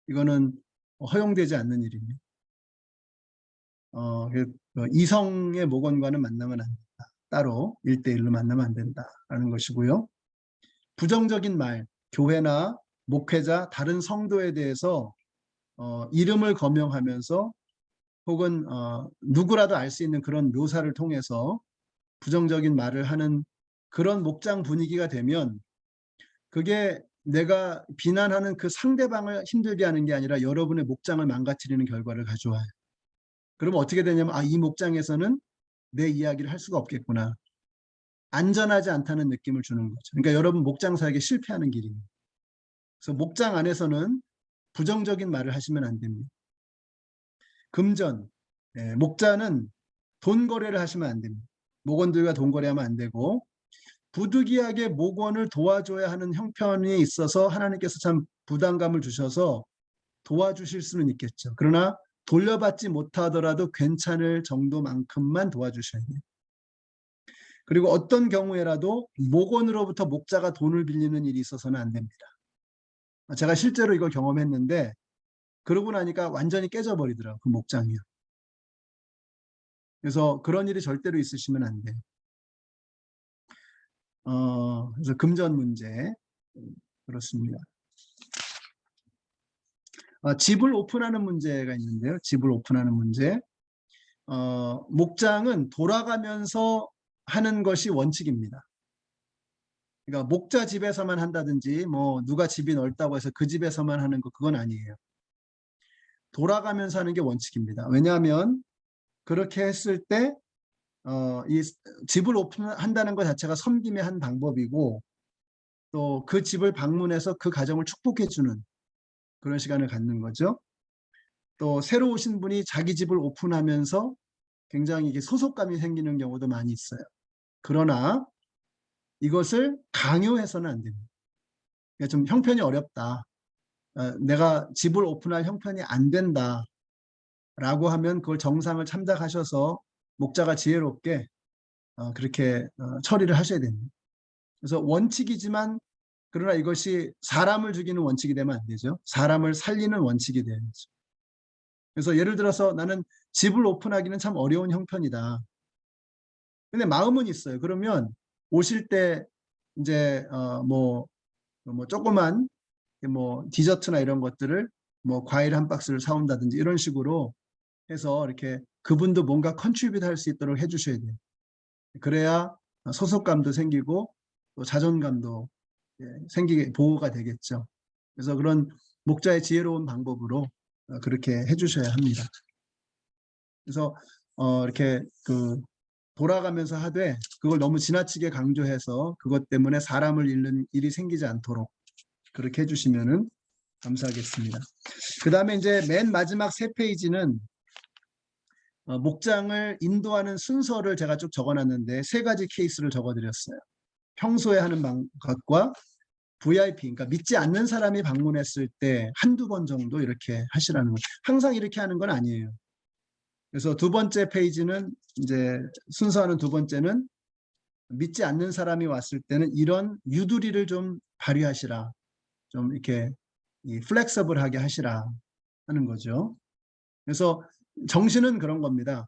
이거는 허용되지 않는 일입니다. 이성의 목원과는 만나면 안 된다. 따로 1대1로 만나면 안 된다라는 것이고요. 부정적인 말, 교회나 목회자, 다른 성도에 대해서 이름을 거명하면서 혹은 누구라도 알 수 있는 그런 묘사를 통해서 부정적인 말을 하는 그런 목장 분위기가 되면 그게 내가 비난하는 그 상대방을 힘들게 하는 게 아니라 여러분의 목장을 망가뜨리는 결과를 가져와요. 그러면 어떻게 되냐면 이 목장에서는 내 이야기를 할 수가 없겠구나. 안전하지 않다는 느낌을 주는 거죠. 그러니까 여러분 목장 사역에 실패하는 길입니다. 그래서 목장 안에서는 부정적인 말을 하시면 안 됩니다. 금전, 목자는 돈 거래를 하시면 안 됩니다. 목원들과 돈 거래하면 안 되고 부득이하게 목원을 도와줘야 하는 형편에 있어서 하나님께서 참 부담감을 주셔서 도와주실 수는 있겠죠. 그러나 돌려받지 못하더라도 괜찮을 정도만큼만 도와주셔야 돼요. 그리고 어떤 경우에라도 목원으로부터 목자가 돈을 빌리는 일이 있어서는 안 됩니다. 제가 실제로 이걸 경험했는데 그러고 나니까 완전히 깨져버리더라고요. 그 목장이요. 그래서 그런 일이 절대로 있으시면 안 돼요. 그래서 금전 문제 그렇습니다. 집을 오픈하는 문제가 있는데요. 집을 오픈하는 문제. 목장은 돌아가면서 하는 것이 원칙입니다. 그러니까 목자 집에서만 한다든지 뭐 누가 집이 넓다고 해서 그 집에서만 하는 거 그건 아니에요. 돌아가면서 하는 게 원칙입니다. 왜냐하면 그렇게 했을 때 이 집을 오픈한다는 것 자체가 섬김의 한 방법이고 또 그 집을 방문해서 그 가정을 축복해주는 그런 시간을 갖는 거죠. 또 새로 오신 분이 자기 집을 오픈하면서 굉장히 이게 소속감이 생기는 경우도 많이 있어요. 그러나 이것을 강요해서는 안 됩니다. 그러니까 좀 형편이 어렵다. 내가 집을 오픈할 형편이 안 된다. 라고 하면 그걸 정상을 참작하셔서 목자가 지혜롭게 그렇게 처리를 하셔야 됩니다. 그래서 원칙이지만 그러나 이것이 사람을 죽이는 원칙이 되면 안 되죠. 사람을 살리는 원칙이 되야죠. 그래서 예를 들어서 나는 집을 오픈하기는 참 어려운 형편이다. 근데 마음은 있어요. 그러면 오실 때 이제 뭐 조그만 뭐 디저트나 이런 것들을 뭐 과일 한 박스를 사온다든지 이런 식으로 해서 이렇게 그분도 뭔가 컨트리뷰트 할 수 있도록 해주셔야 돼요. 그래야 소속감도 생기고 또 자존감도 생기게 보호가 되겠죠. 그래서 그런 목자의 지혜로운 방법으로 그렇게 해주셔야 합니다. 그래서 이렇게 돌아가면서 하되 그걸 너무 지나치게 강조해서 그것 때문에 사람을 잃는 일이 생기지 않도록 그렇게 해주시면은 감사하겠습니다. 그 다음에 이제 맨 마지막 3페이지는 목장을 인도하는 순서를 제가 쭉 적어놨는데 3가지 케이스를 적어드렸어요. 평소에 하는 것과 VIP, 그러니까 믿지 않는 사람이 방문했을 때 한두 번 정도 이렇게 하시라는 거예요. 항상 이렇게 하는 건 아니에요. 그래서 2번째 페이지는 이제 순서하는 2번째는 믿지 않는 사람이 왔을 때는 이런 유두리를 좀 발휘하시라. 좀 이렇게 플렉서블하게 하시라 하는 거죠. 그래서 정신은 그런 겁니다.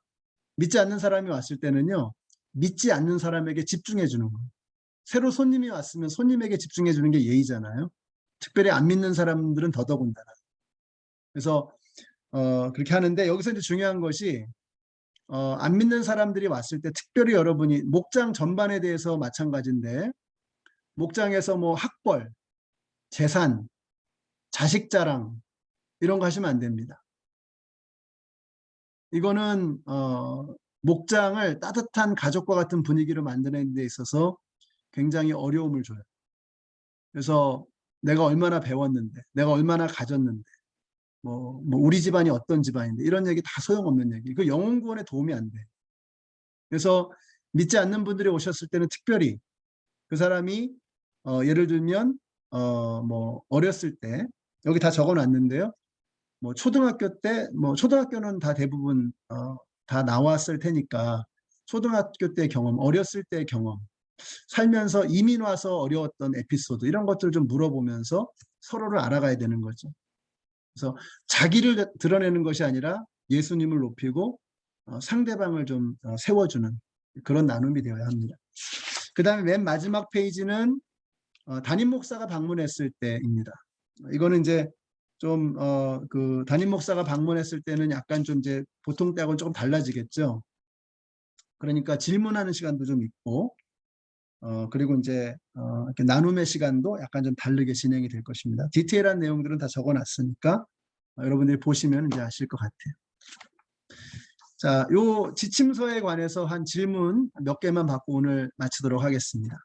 믿지 않는 사람이 왔을 때는요. 믿지 않는 사람에게 집중해 주는 거예요. 새로 손님이 왔으면 손님에게 집중해 주는 게 예의잖아요. 특별히 안 믿는 사람들은 더더군다나. 그래서 그렇게 하는데 여기서 이제 중요한 것이 안 믿는 사람들이 왔을 때 특별히 여러분이 목장 전반에 대해서 마찬가지인데 목장에서 뭐 학벌, 재산, 자식 자랑 이런 거 하시면 안 됩니다. 이거는 목장을 따뜻한 가족과 같은 분위기로 만드는 데 있어서 굉장히 어려움을 줘요. 그래서 내가 얼마나 배웠는데, 내가 얼마나 가졌는데, 뭐 우리 집안이 어떤 집안인데 이런 얘기 다 소용없는 얘기. 그 영혼 구원에 도움이 안 돼. 그래서 믿지 않는 분들이 오셨을 때는 특별히 그 사람이 예를 들면 뭐 어렸을 때 여기 다 적어놨는데요. 뭐 초등학교 때, 뭐 초등학교는 다 대부분 다 나왔을 테니까 초등학교 때 경험, 어렸을 때 경험, 살면서 이민 와서 어려웠던 에피소드 이런 것들을 좀 물어보면서 서로를 알아가야 되는 거죠. 그래서 자기를 드러내는 것이 아니라 예수님을 높이고 상대방을 좀 세워주는 그런 나눔이 되어야 합니다. 그 다음에 맨 마지막 페이지는 담임 목사가 방문했을 때입니다. 이거는 이제 좀 그 담임 목사가 방문했을 때는 약간 좀 이제 보통 때하고는 조금 달라지겠죠. 그러니까 질문하는 시간도 좀 있고 그리고 이제 이렇게 나눔의 시간도 약간 좀 다르게 진행이 될 것입니다. 디테일한 내용들은 다 적어놨으니까 여러분들이 보시면 이제 아실 것 같아요. 자, 요 지침서에 관해서 한 질문 몇 개만 받고 오늘 마치도록 하겠습니다.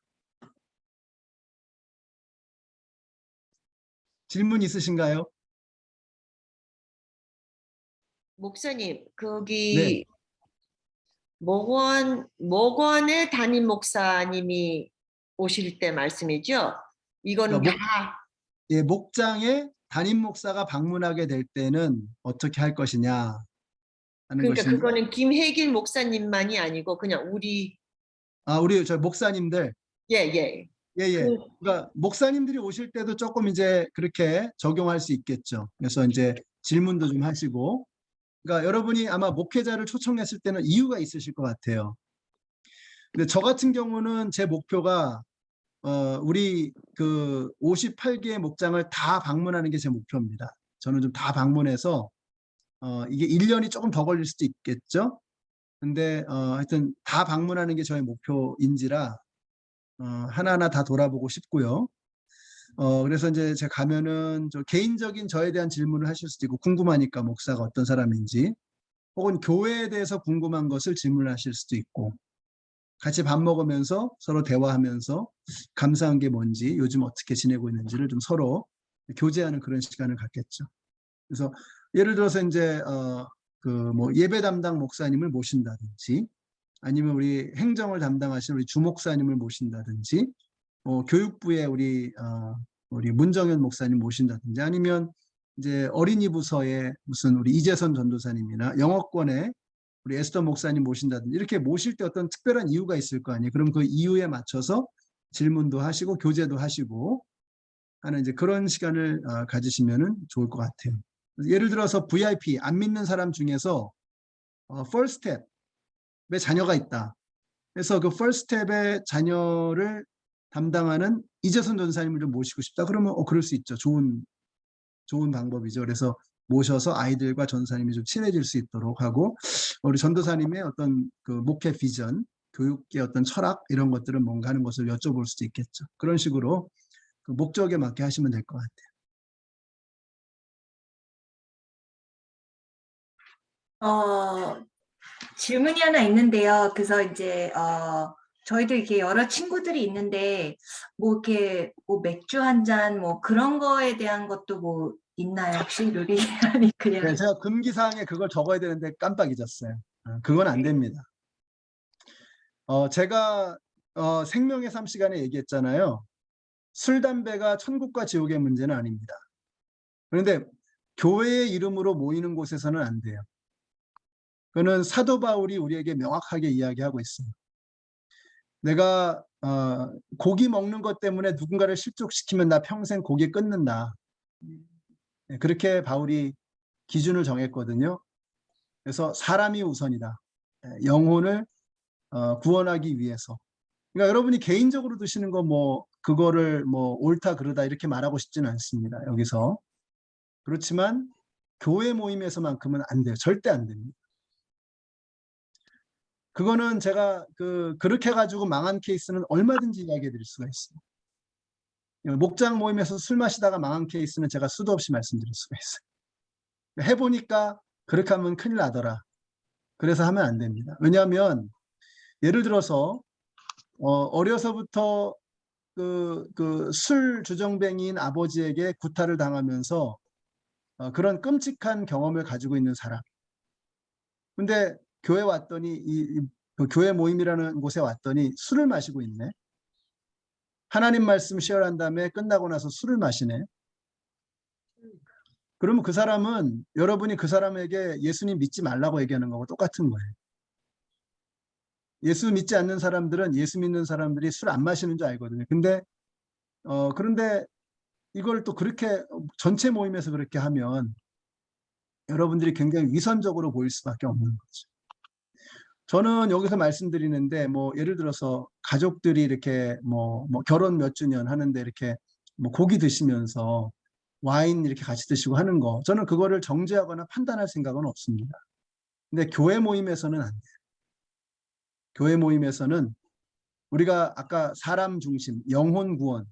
질문 있으신가요? 목사님, 네. 거기 목원의 담임 목사님이 오실 때 말씀이죠? 이건 그러니까 다 예, 목장에 담임 목사가 방문하게 될 때는 어떻게 할 것이냐 하는 그러니까 것인데, 그거는 김혜길 목사님만이 아니고 그냥 우리 우리 저 목사님들, 예. 예. 그러니까 목사님들이 오실 때도 조금 이제 그렇게 적용할 수 있겠죠. 그래서 이제 질문도 좀 하시고, 그러니까 여러분이 아마 목회자를 초청했을 때는 이유가 있으실 것 같아요. 근데 저 같은 경우는 제 목표가 우리 그 58개의 목장을 다 방문하는 게 제 목표입니다. 저는 좀 다 방문해서 이게 1년이 조금 더 걸릴 수도 있겠죠. 근데 하여튼 다 방문하는 게 저의 목표인지라 하나하나 다 돌아보고 싶고요. 그래서 이제 제가 가면은 저 개인적인 저에 대한 질문을 하실 수도 있고, 궁금하니까 목사가 어떤 사람인지, 혹은 교회에 대해서 궁금한 것을 질문하실 수도 있고, 같이 밥 먹으면서 서로 대화하면서 감사한 게 뭔지, 요즘 어떻게 지내고 있는지를 좀 서로 교제하는 그런 시간을 갖겠죠. 그래서 예를 들어서 이제 그 뭐 예배 담당 목사님을 모신다든지, 아니면 우리 행정을 담당하시는 우리 주목사님을 모신다든지, 교육부에 우리 문정현 목사님 모신다든지, 아니면 이제 어린이 부서에 무슨 우리 이재선 전도사님이나 영어권에 우리 에스더 목사님 모신다든지, 이렇게 모실 때 어떤 특별한 이유가 있을 거 아니에요. 그럼 그 이유에 맞춰서 질문도 하시고 교제도 하시고 하는 이제 그런 시간을 가지시면은 좋을 것 같아요. 예를 들어서 VIP 안 믿는 사람 중에서 First Step의 자녀가 있다. 그래서 그 First Step의 자녀를 담당하는 이재선 전사님을 좀 모시고 싶다. 그러면 그럴 수 있죠. 좋은 방법이죠. 그래서 모셔서 아이들과 전사님이 좀 친해질 수 있도록 하고, 우리 전도사님의 어떤 그 목회 비전, 교육의 어떤 철학, 이런 것들은 뭔가 하는 것을 여쭤볼 수도 있겠죠. 그런 식으로 그 목적에 맞게 하시면 될 것 같아요. 질문이 하나 있는데요. 그래서 이제 저희도 이렇게 여러 친구들이 있는데 뭐 이렇게 뭐 맥주 한 잔 뭐 그런 거에 대한 것도 뭐 있나요? 혹시 룰이 아니 그냥 네, 제가 금기사항에 그걸 적어야 되는데 깜빡 잊었어요. 그건 안 됩니다. 제가 생명의 삶 시간에 얘기했잖아요. 술, 담배가 천국과 지옥의 문제는 아닙니다. 그런데 교회의 이름으로 모이는 곳에서는 안 돼요. 그거는 사도 바울이 우리에게 명확하게 이야기하고 있습니다. 내가 고기 먹는 것 때문에 누군가를 실족시키면 나 평생 고기 끊는다. 그렇게 바울이 기준을 정했거든요. 그래서 사람이 우선이다. 영혼을 구원하기 위해서. 그러니까 여러분이 개인적으로 드시는 거 뭐 그거를 뭐 옳다 그르다 이렇게 말하고 싶지는 않습니다. 여기서. 그렇지만 교회 모임에서만큼은 안 돼요. 절대 안 됩니다. 그거는 제가 그렇게 가지고 망한 케이스는 얼마든지 이야기해 드릴 수가 있어요. 목장 모임에서 술 마시다가 망한 케이스는 제가 수도 없이 말씀드릴 수가 있어요. 해보니까 그렇게 하면 큰일 나더라. 그래서 하면 안 됩니다. 왜냐하면 예를 들어서 어려서부터 그 술 주정뱅이인 아버지에게 구타를 당하면서 그런 끔찍한 경험을 가지고 있는 사람. 근데 교회 왔더니 그 교회 모임이라는 곳에 왔더니 술을 마시고 있네. 하나님 말씀 쉐어한 다음에 끝나고 나서 술을 마시네. 그러면 그 사람은 여러분이 그 사람에게 예수님 믿지 말라고 얘기하는 거고 똑같은 거예요. 예수 믿지 않는 사람들은 예수 믿는 사람들이 술 안 마시는 줄 알거든요. 근데 그런데 이걸 또 그렇게 전체 모임에서 그렇게 하면 여러분들이 굉장히 위선적으로 보일 수밖에 없는 거죠. 저는 여기서 말씀드리는데 뭐 예를 들어서 가족들이 이렇게 뭐 결혼 몇 주년 하는데 이렇게 뭐 고기 드시면서 와인 이렇게 같이 드시고 하는 거, 저는 그거를 정죄하거나 판단할 생각은 없습니다. 근데 교회 모임에서는 안 돼요. 교회 모임에서는 우리가 아까 사람 중심, 영혼 구원,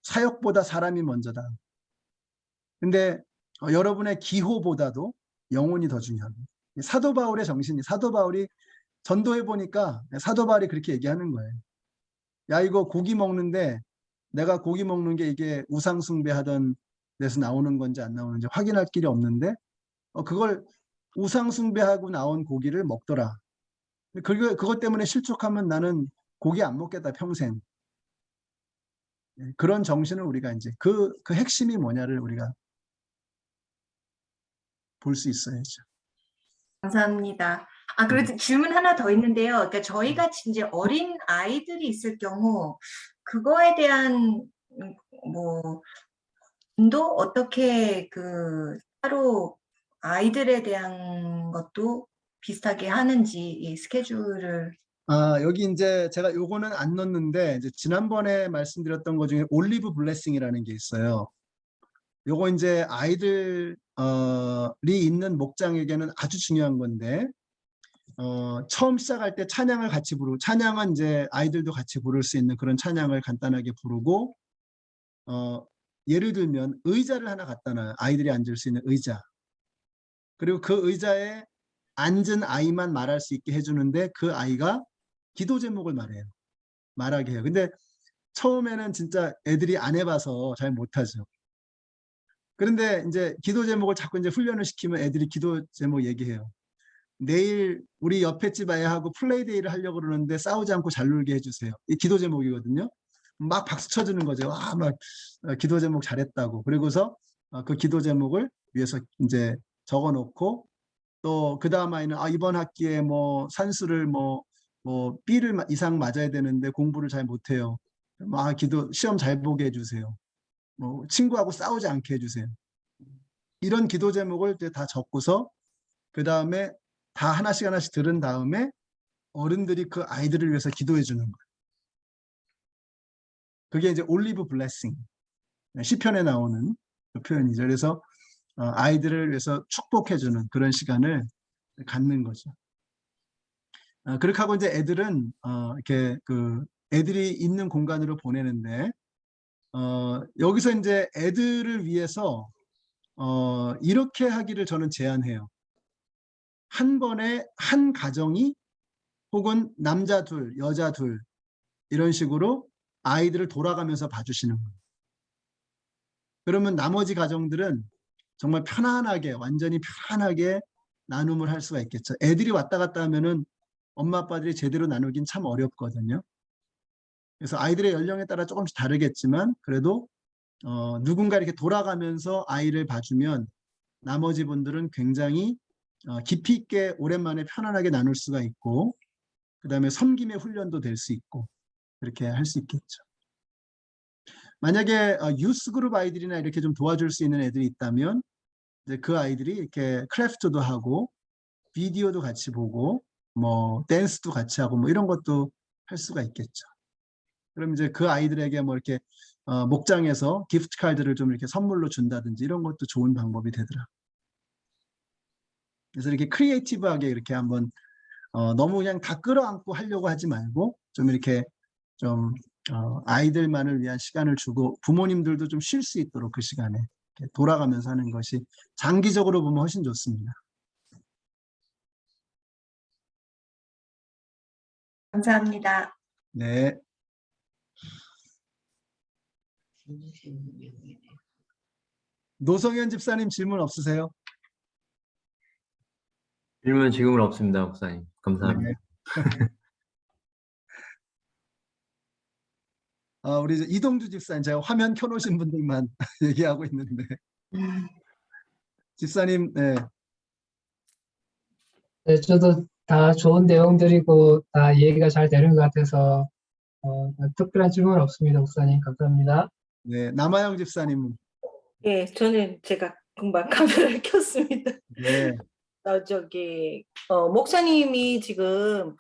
사역보다 사람이 먼저다. 근데 여러분의 기호보다도 영혼이 더 중요합니다. 사도 바울의 정신이 사도 바울이 전도해 보니까 사도 바울이 그렇게 얘기하는 거예요. 야 이거 고기 먹는데 내가 고기 먹는 게 이게 우상 숭배하던 데서 나오는 건지 안 나오는지 확인할 길이 없는데 그걸 우상 숭배하고 나온 고기를 먹더라. 그것 때문에 실족하면 나는 고기 안 먹겠다 평생. 그런 정신을 우리가 이제 그 핵심이 뭐냐를 우리가 볼 수 있어야죠. 감사합니다. 그리고 질문 하나 더 있는데요. 그러니까 저희 같이 이제 어린 아이들이 있을 경우 그거에 대한 뭐 도 어떻게 따로 아이들에 대한 것도 비슷하게 하는지 이 스케줄을 여기 이제 제가 요거는 안 넣었는데 이제 지난번에 말씀드렸던 것 중에 올리브 블레싱이라는 게 있어요. 요거 이제 아이들이 있는 목장에게는 아주 중요한 건데 처음 시작할 때 찬양을 같이 부르고 찬양은 이제 아이들도 같이 부를 수 있는 그런 찬양을 간단하게 부르고 예를 들면 의자를 하나 갖다 놔요. 아이들이 앉을 수 있는 의자. 그리고 그 의자에 앉은 아이만 말할 수 있게 해주는데 그 아이가 기도 제목을 말하게 해요. 근데 처음에는 진짜 애들이 안 해봐서 잘 못하죠. 그런데 이제 기도 제목을 자꾸 이제 훈련을 시키면 애들이 기도 제목 얘기해요. 내일 우리 옆에 집 아이하고 플레이데이를 하려고 그러는데 싸우지 않고 잘 놀게 해주세요. 이 기도 제목이거든요. 막 박수 쳐주는 거죠. 막 기도 제목 잘했다고. 그리고서 그 기도 제목을 위해서 이제 적어놓고 또 그 다음 아이는 이번 학기에 뭐 산수를 뭐 B를 이상 맞아야 되는데 공부를 잘 못해요. 시험 잘 보게 해주세요. 뭐 친구하고 싸우지 않게 해주세요. 이런 기도 제목을 이제 다 적고서 그 다음에 다 하나씩 들은 다음에 어른들이 그 아이들을 위해서 기도해 주는 거예요. 그게 이제 올리브 블레싱, 시편에 나오는 그 표현이죠. 그래서 아이들을 위해서 축복해 주는 그런 시간을 갖는 거죠. 그렇게 하고 이제 애들은 이렇게 애들이 있는 공간으로 보내는데 여기서 이제 애들을 위해서 이렇게 하기를 저는 제안해요. 한 번에 한 가정이 혹은 남자 둘, 여자 둘 이런 식으로 아이들을 돌아가면서 봐주시는 거예요. 그러면 나머지 가정들은 정말 편안하게 완전히 편안하게 나눔을 할 수가 있겠죠. 애들이 왔다 갔다 하면은 엄마 아빠들이 제대로 나누긴 참 어렵거든요. 그래서 아이들의 연령에 따라 조금씩 다르겠지만 그래도 누군가 이렇게 돌아가면서 아이를 봐주면 나머지 분들은 굉장히 깊이 있게 오랜만에 편안하게 나눌 수가 있고 그 다음에 섬김의 훈련도 될 수 있고 그렇게 할 수 있겠죠. 만약에 유스 그룹 아이들이나 이렇게 좀 도와줄 수 있는 애들이 있다면 이제 그 아이들이 이렇게 크래프트도 하고 비디오도 같이 보고 뭐 댄스도 같이 하고 뭐 이런 것도 할 수가 있겠죠. 그럼 이제 그 아이들에게 뭐 이렇게 목장에서 기프트 카드를 좀 이렇게 선물로 준다든지 이런 것도 좋은 방법이 되더라. 그래서 이렇게 크리에이티브하게 이렇게 한번 너무 그냥 다 끌어안고 하려고 하지 말고 좀 이렇게 좀 아이들만을 위한 시간을 주고 부모님들도 좀 쉴 수 있도록 그 시간에 이렇게 돌아가면서 하는 것이 장기적으로 보면 훨씬 좋습니다. 감사합니다. 네. 노성현 집사님 질문 없으세요? 질문 지금은 없습니다, 목사님. 감사합니다. 네. 우리 이동주 집사님, 제가 화면 켜놓으신 분들만 얘기하고 있는데 집사님, 네. 네, 저도 다 좋은 내용들이고 다 얘기가 잘 되는 것 같아서 특별한 질문 없습니다, 목사님. 감사합니다. 네, 남아영 집사님은. 예, 저는 제가 금방 카메라를 켰습니다. 네. 목사님이 지금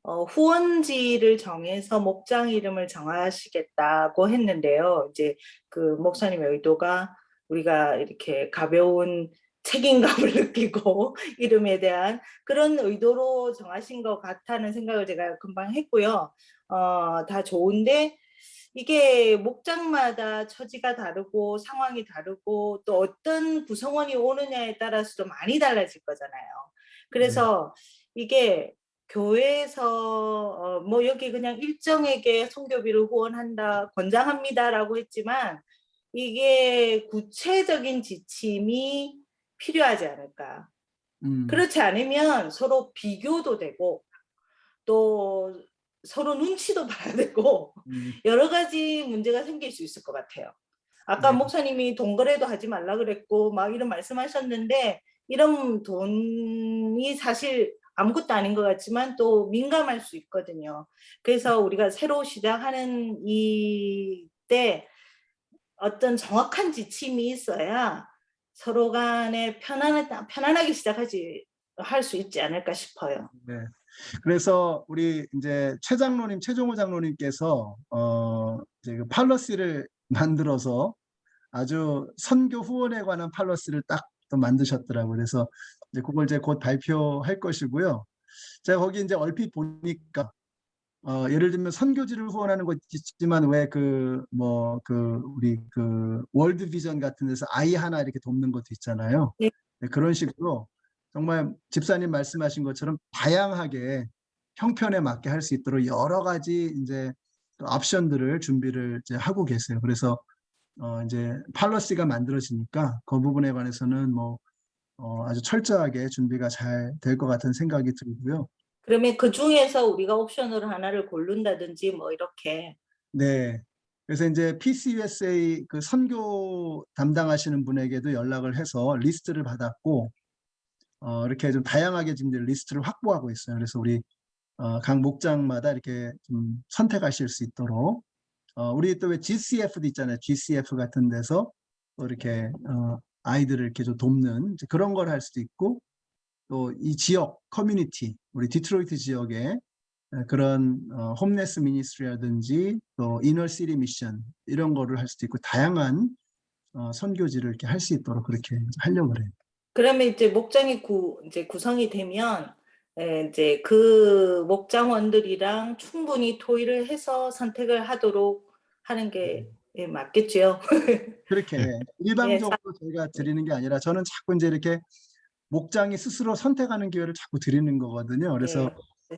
후원지를 정해서 목장 이름을 정하시겠다고 했는데요. 이제 그 목사님의 의도가 우리가 이렇게 가벼운 책임감을 느끼고 이름에 대한 그런 의도로 정하신 것 같다는 생각을 제가 금방 했고요. 다 좋은데 이게 목장마다 처지가 다르고 상황이 다르고 또 어떤 구성원이 오느냐에 따라서도 많이 달라질 거잖아요. 그래서 이게 교회에서 뭐 여기 그냥 일정에게 선교비를 후원한다, 권장합니다라고 했지만 이게 구체적인 지침이 필요하지 않을까. 그렇지 않으면 서로 비교도 되고 또 서로 눈치도 봐야 되고 여러 가지 문제가 생길 수 있을 것 같아요. 아까 네. 목사님이 돈 거래도 하지 말라 그랬고 막 이런 말씀하셨는데 이런 돈이 사실 아무것도 아닌 것 같지만 또 민감할 수 있거든요. 그래서 우리가 새로 시작하는 이때 어떤 정확한 지침이 있어야 서로 간에 편안하게 할 수 있지 않을까 싶어요. 네. 그래서 우리 이제 최종호 장로님께서 이제 그 팔러시를 만들어서 아주 선교 후원에 관한 팔러시를 딱 또 만드셨더라고요. 그래서 이제 그걸 이제 곧 발표할 것이고요. 제가 거기 이제 얼핏 보니까 예를 들면 선교지를 후원하는 것 있지만 왜 우리 그 월드 비전 같은 데서 아이 하나 이렇게 돕는 것도 있잖아요. 네. 네, 그런 식으로 정말 집사님 말씀하신 것처럼 다양하게 형편에 맞게 할 수 있도록 여러 가지 이제 또 옵션들을 준비를 이제 하고 계세요. 그래서 이제 팔러시가 만들어지니까 그 부분에 관해서는 아주 철저하게 준비가 잘 될 것 같은 생각이 들고요. 그러면 그 중에서 우리가 옵션으로 하나를 고른다든지 뭐 이렇게. 네. 그래서 이제 PCUSA 그 선교 담당하시는 분에게도 연락을 해서 리스트를 받았고, 이렇게 좀 다양하게 지금 이제 리스트를 확보하고 있어요. 그래서 우리 각 목장마다 이렇게 좀 선택하실 수 있도록, 우리 또 왜 GCF도 있잖아요. GCF 같은 데서 또 이렇게 아이들을 이렇게 좀 돕는 이제 그런 걸 할 수도 있고, 또 이 지역 커뮤니티, 우리 디트로이트 지역에 그런 홈레스 미니스트리라든지 또 이너시티 미션 이런 거를 할 수도 있고 다양한 선교지를 이렇게 할 수 있도록 그렇게 하려고 그래요. 그러면 이제 목장이 이제 구성이 되면 이제 그 목장원들이랑 충분히 토의를 해서 선택을 하도록 하는 게 맞겠죠. 그렇게 일방적으로 저희가 드리는 게 아니라 저는 자꾸 이제 이렇게 목장이 스스로 선택하는 기회를 자꾸 드리는 거거든요. 그래서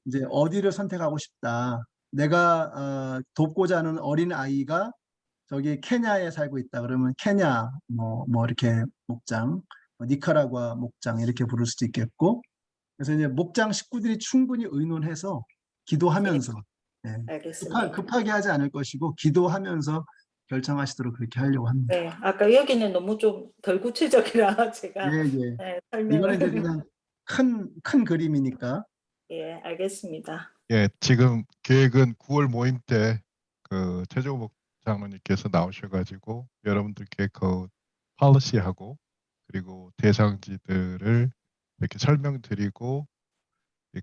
이제 어디를 선택하고 싶다. 내가 돕고자 하는 어린 아이가 저기 케냐에 살고 있다. 그러면 케냐 뭐 이렇게 목장, 니카라과 목장 이렇게 부를 수도 있겠고. 그래서 이제 목장 식구들이 충분히 의논해서 기도하면서 알겠습니다. 급하게 하지 않을 것이고 기도하면서 결정하시도록 그렇게 하려고 합니다. 네, 아까 여기는 너무 좀 덜 구체적이라 제가 설명을. 이거는 이제 그냥 큰 그림이니까. 예, 알겠습니다. 예, 지금 계획은 9월 모임 때 그 최종호 장로님께서 나오셔가지고 여러분들께 그 policy하고 그리고 대상지들을 이렇게 설명드리고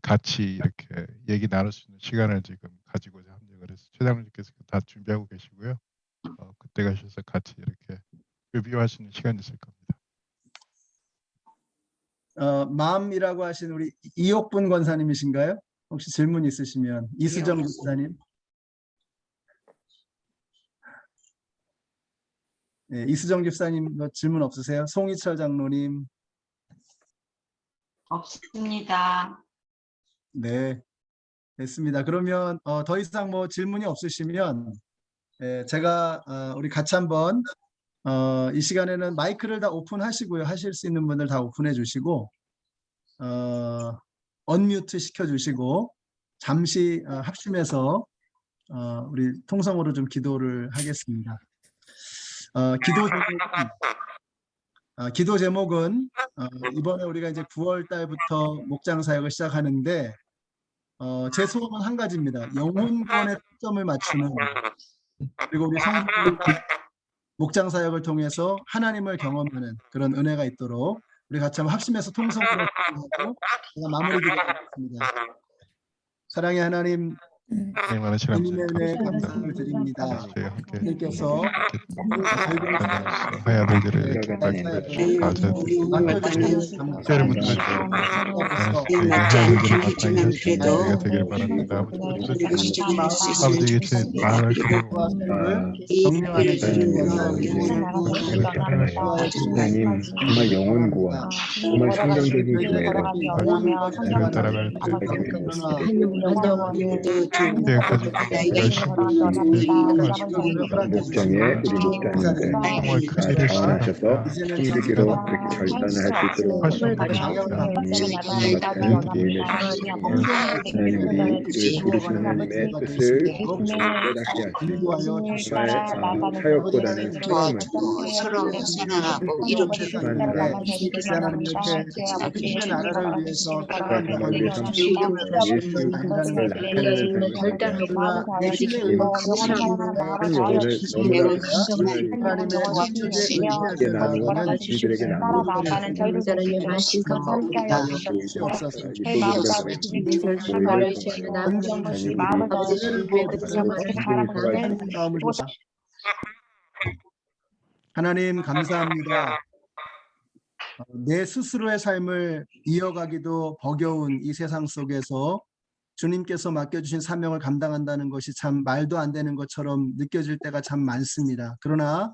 같이 이렇게 얘기 나눌 수 있는 시간을 지금 가지고자 합니다. 그래서 최 장로님께서 다 준비하고 계시고요. 그때 가셔서 같이 이렇게 리뷰할 수 있는 시간이 있을 겁니다. 맘이라고 하신 우리 이옥분 권사님이신가요? 혹시 질문 있으시면 이수정 집사님. 네, 이수정 집사님 질문 없으세요? 송희철 장로님. 없습니다. 네, 됐습니다. 그러면 더 이상 뭐 질문이 없으시면 제가 우리 같이 한번 이 시간에는 마이크를 다 오픈하시고요. 하실 수 있는 분들 다 오픈해 주시고 언뮤트 시켜주시고 잠시 합심해서 우리 통성으로 좀 기도를 하겠습니다. 기도 제목은 이번에 우리가 이제 9월 달부터 목장 사역을 시작하는데 제 소원은 한 가지입니다. 영혼 구원에 초점을 맞추는 그리고 우리 성도들 목장 사역을 통해서 하나님을 경험하는 그런 은혜가 있도록 우리 같이 한번 합심해서 통성으로 기도하고 제가 마무리 기도하겠습니다. 사랑의 하나님, 많은 시간 주님의 은혜에 감사를 드립니다. 저희 함께 하나님께서 해야 될 일을 맡겨주셔서 특별히 묻는 저희가 해야 될 일을 마땅히 할 수 있는 저희가 되길 바랍니다. 아버지 이게 제 말씀을 정령하는 하나님 정말 영혼 구원, 정말 성경적인 교회를 뒤를 따라갈 때 지금까지 열심히 목장에 우리 목장님들 정말 큰 일을 나와주셔서 시작합니다. 힘들기로 그렇게 결단을 할 수 있도록 하나님 우리 부르신 하나님의 뜻을 깨닫게 하시고 정말 사역보다는 처음은 나라를 위해서 정말 우리의 삶 예수 그리스도를 나타내는 영혼을 너무나 하나님의 함께 나누어 이들에게 나누고 하나님 감사합니다. 내 스스로의 삶을 이어가기도 버거운 이 세상 속에서 주님께서 맡겨주신 사명을 감당한다는 것이 참 말도 안 되는 것처럼 느껴질 때가 참 많습니다. 그러나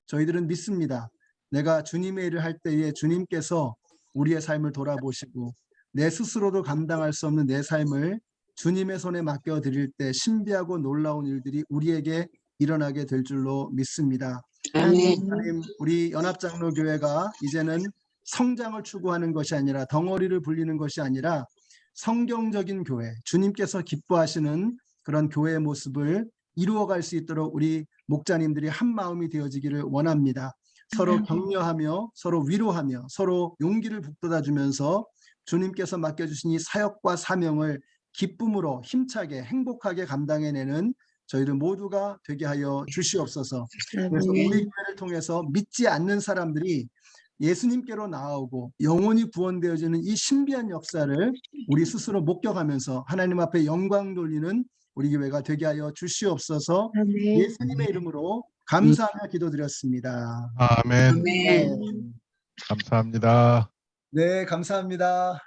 저희들은 믿습니다. 내가 주님의 일을 할 때에 주님께서 우리의 삶을 돌아보시고 내 스스로도 감당할 수 없는 내 삶을 주님의 손에 맡겨드릴 때 신비하고 놀라운 일들이 우리에게 일어나게 될 줄로 믿습니다. 하나님, 우리 연합장로교회가 이제는 성장을 추구하는 것이 아니라 덩어리를 불리는 것이 아니라 성경적인 교회, 주님께서 기뻐하시는 그런 교회의 모습을 이루어갈 수 있도록 우리 목자님들이 한 마음이 되어지기를 원합니다. 서로 격려하며 서로 위로하며 서로 용기를 북돋아주면서 주님께서 맡겨주신 이 사역과 사명을 기쁨으로 힘차게 행복하게 감당해내는 저희들 모두가 되게 하여 주시옵소서. 그래서 우리 교회를 통해서 믿지 않는 사람들이 예수님께로 나아오고 영혼이 구원되어지는 이 신비한 역사를 우리 스스로 목격하면서 하나님 앞에 영광 돌리는 우리 교회가 되게 하여 주시옵소서. 예수님의 이름으로 감사하며 기도드렸습니다. 아멘. 감사합니다. 네, 감사합니다.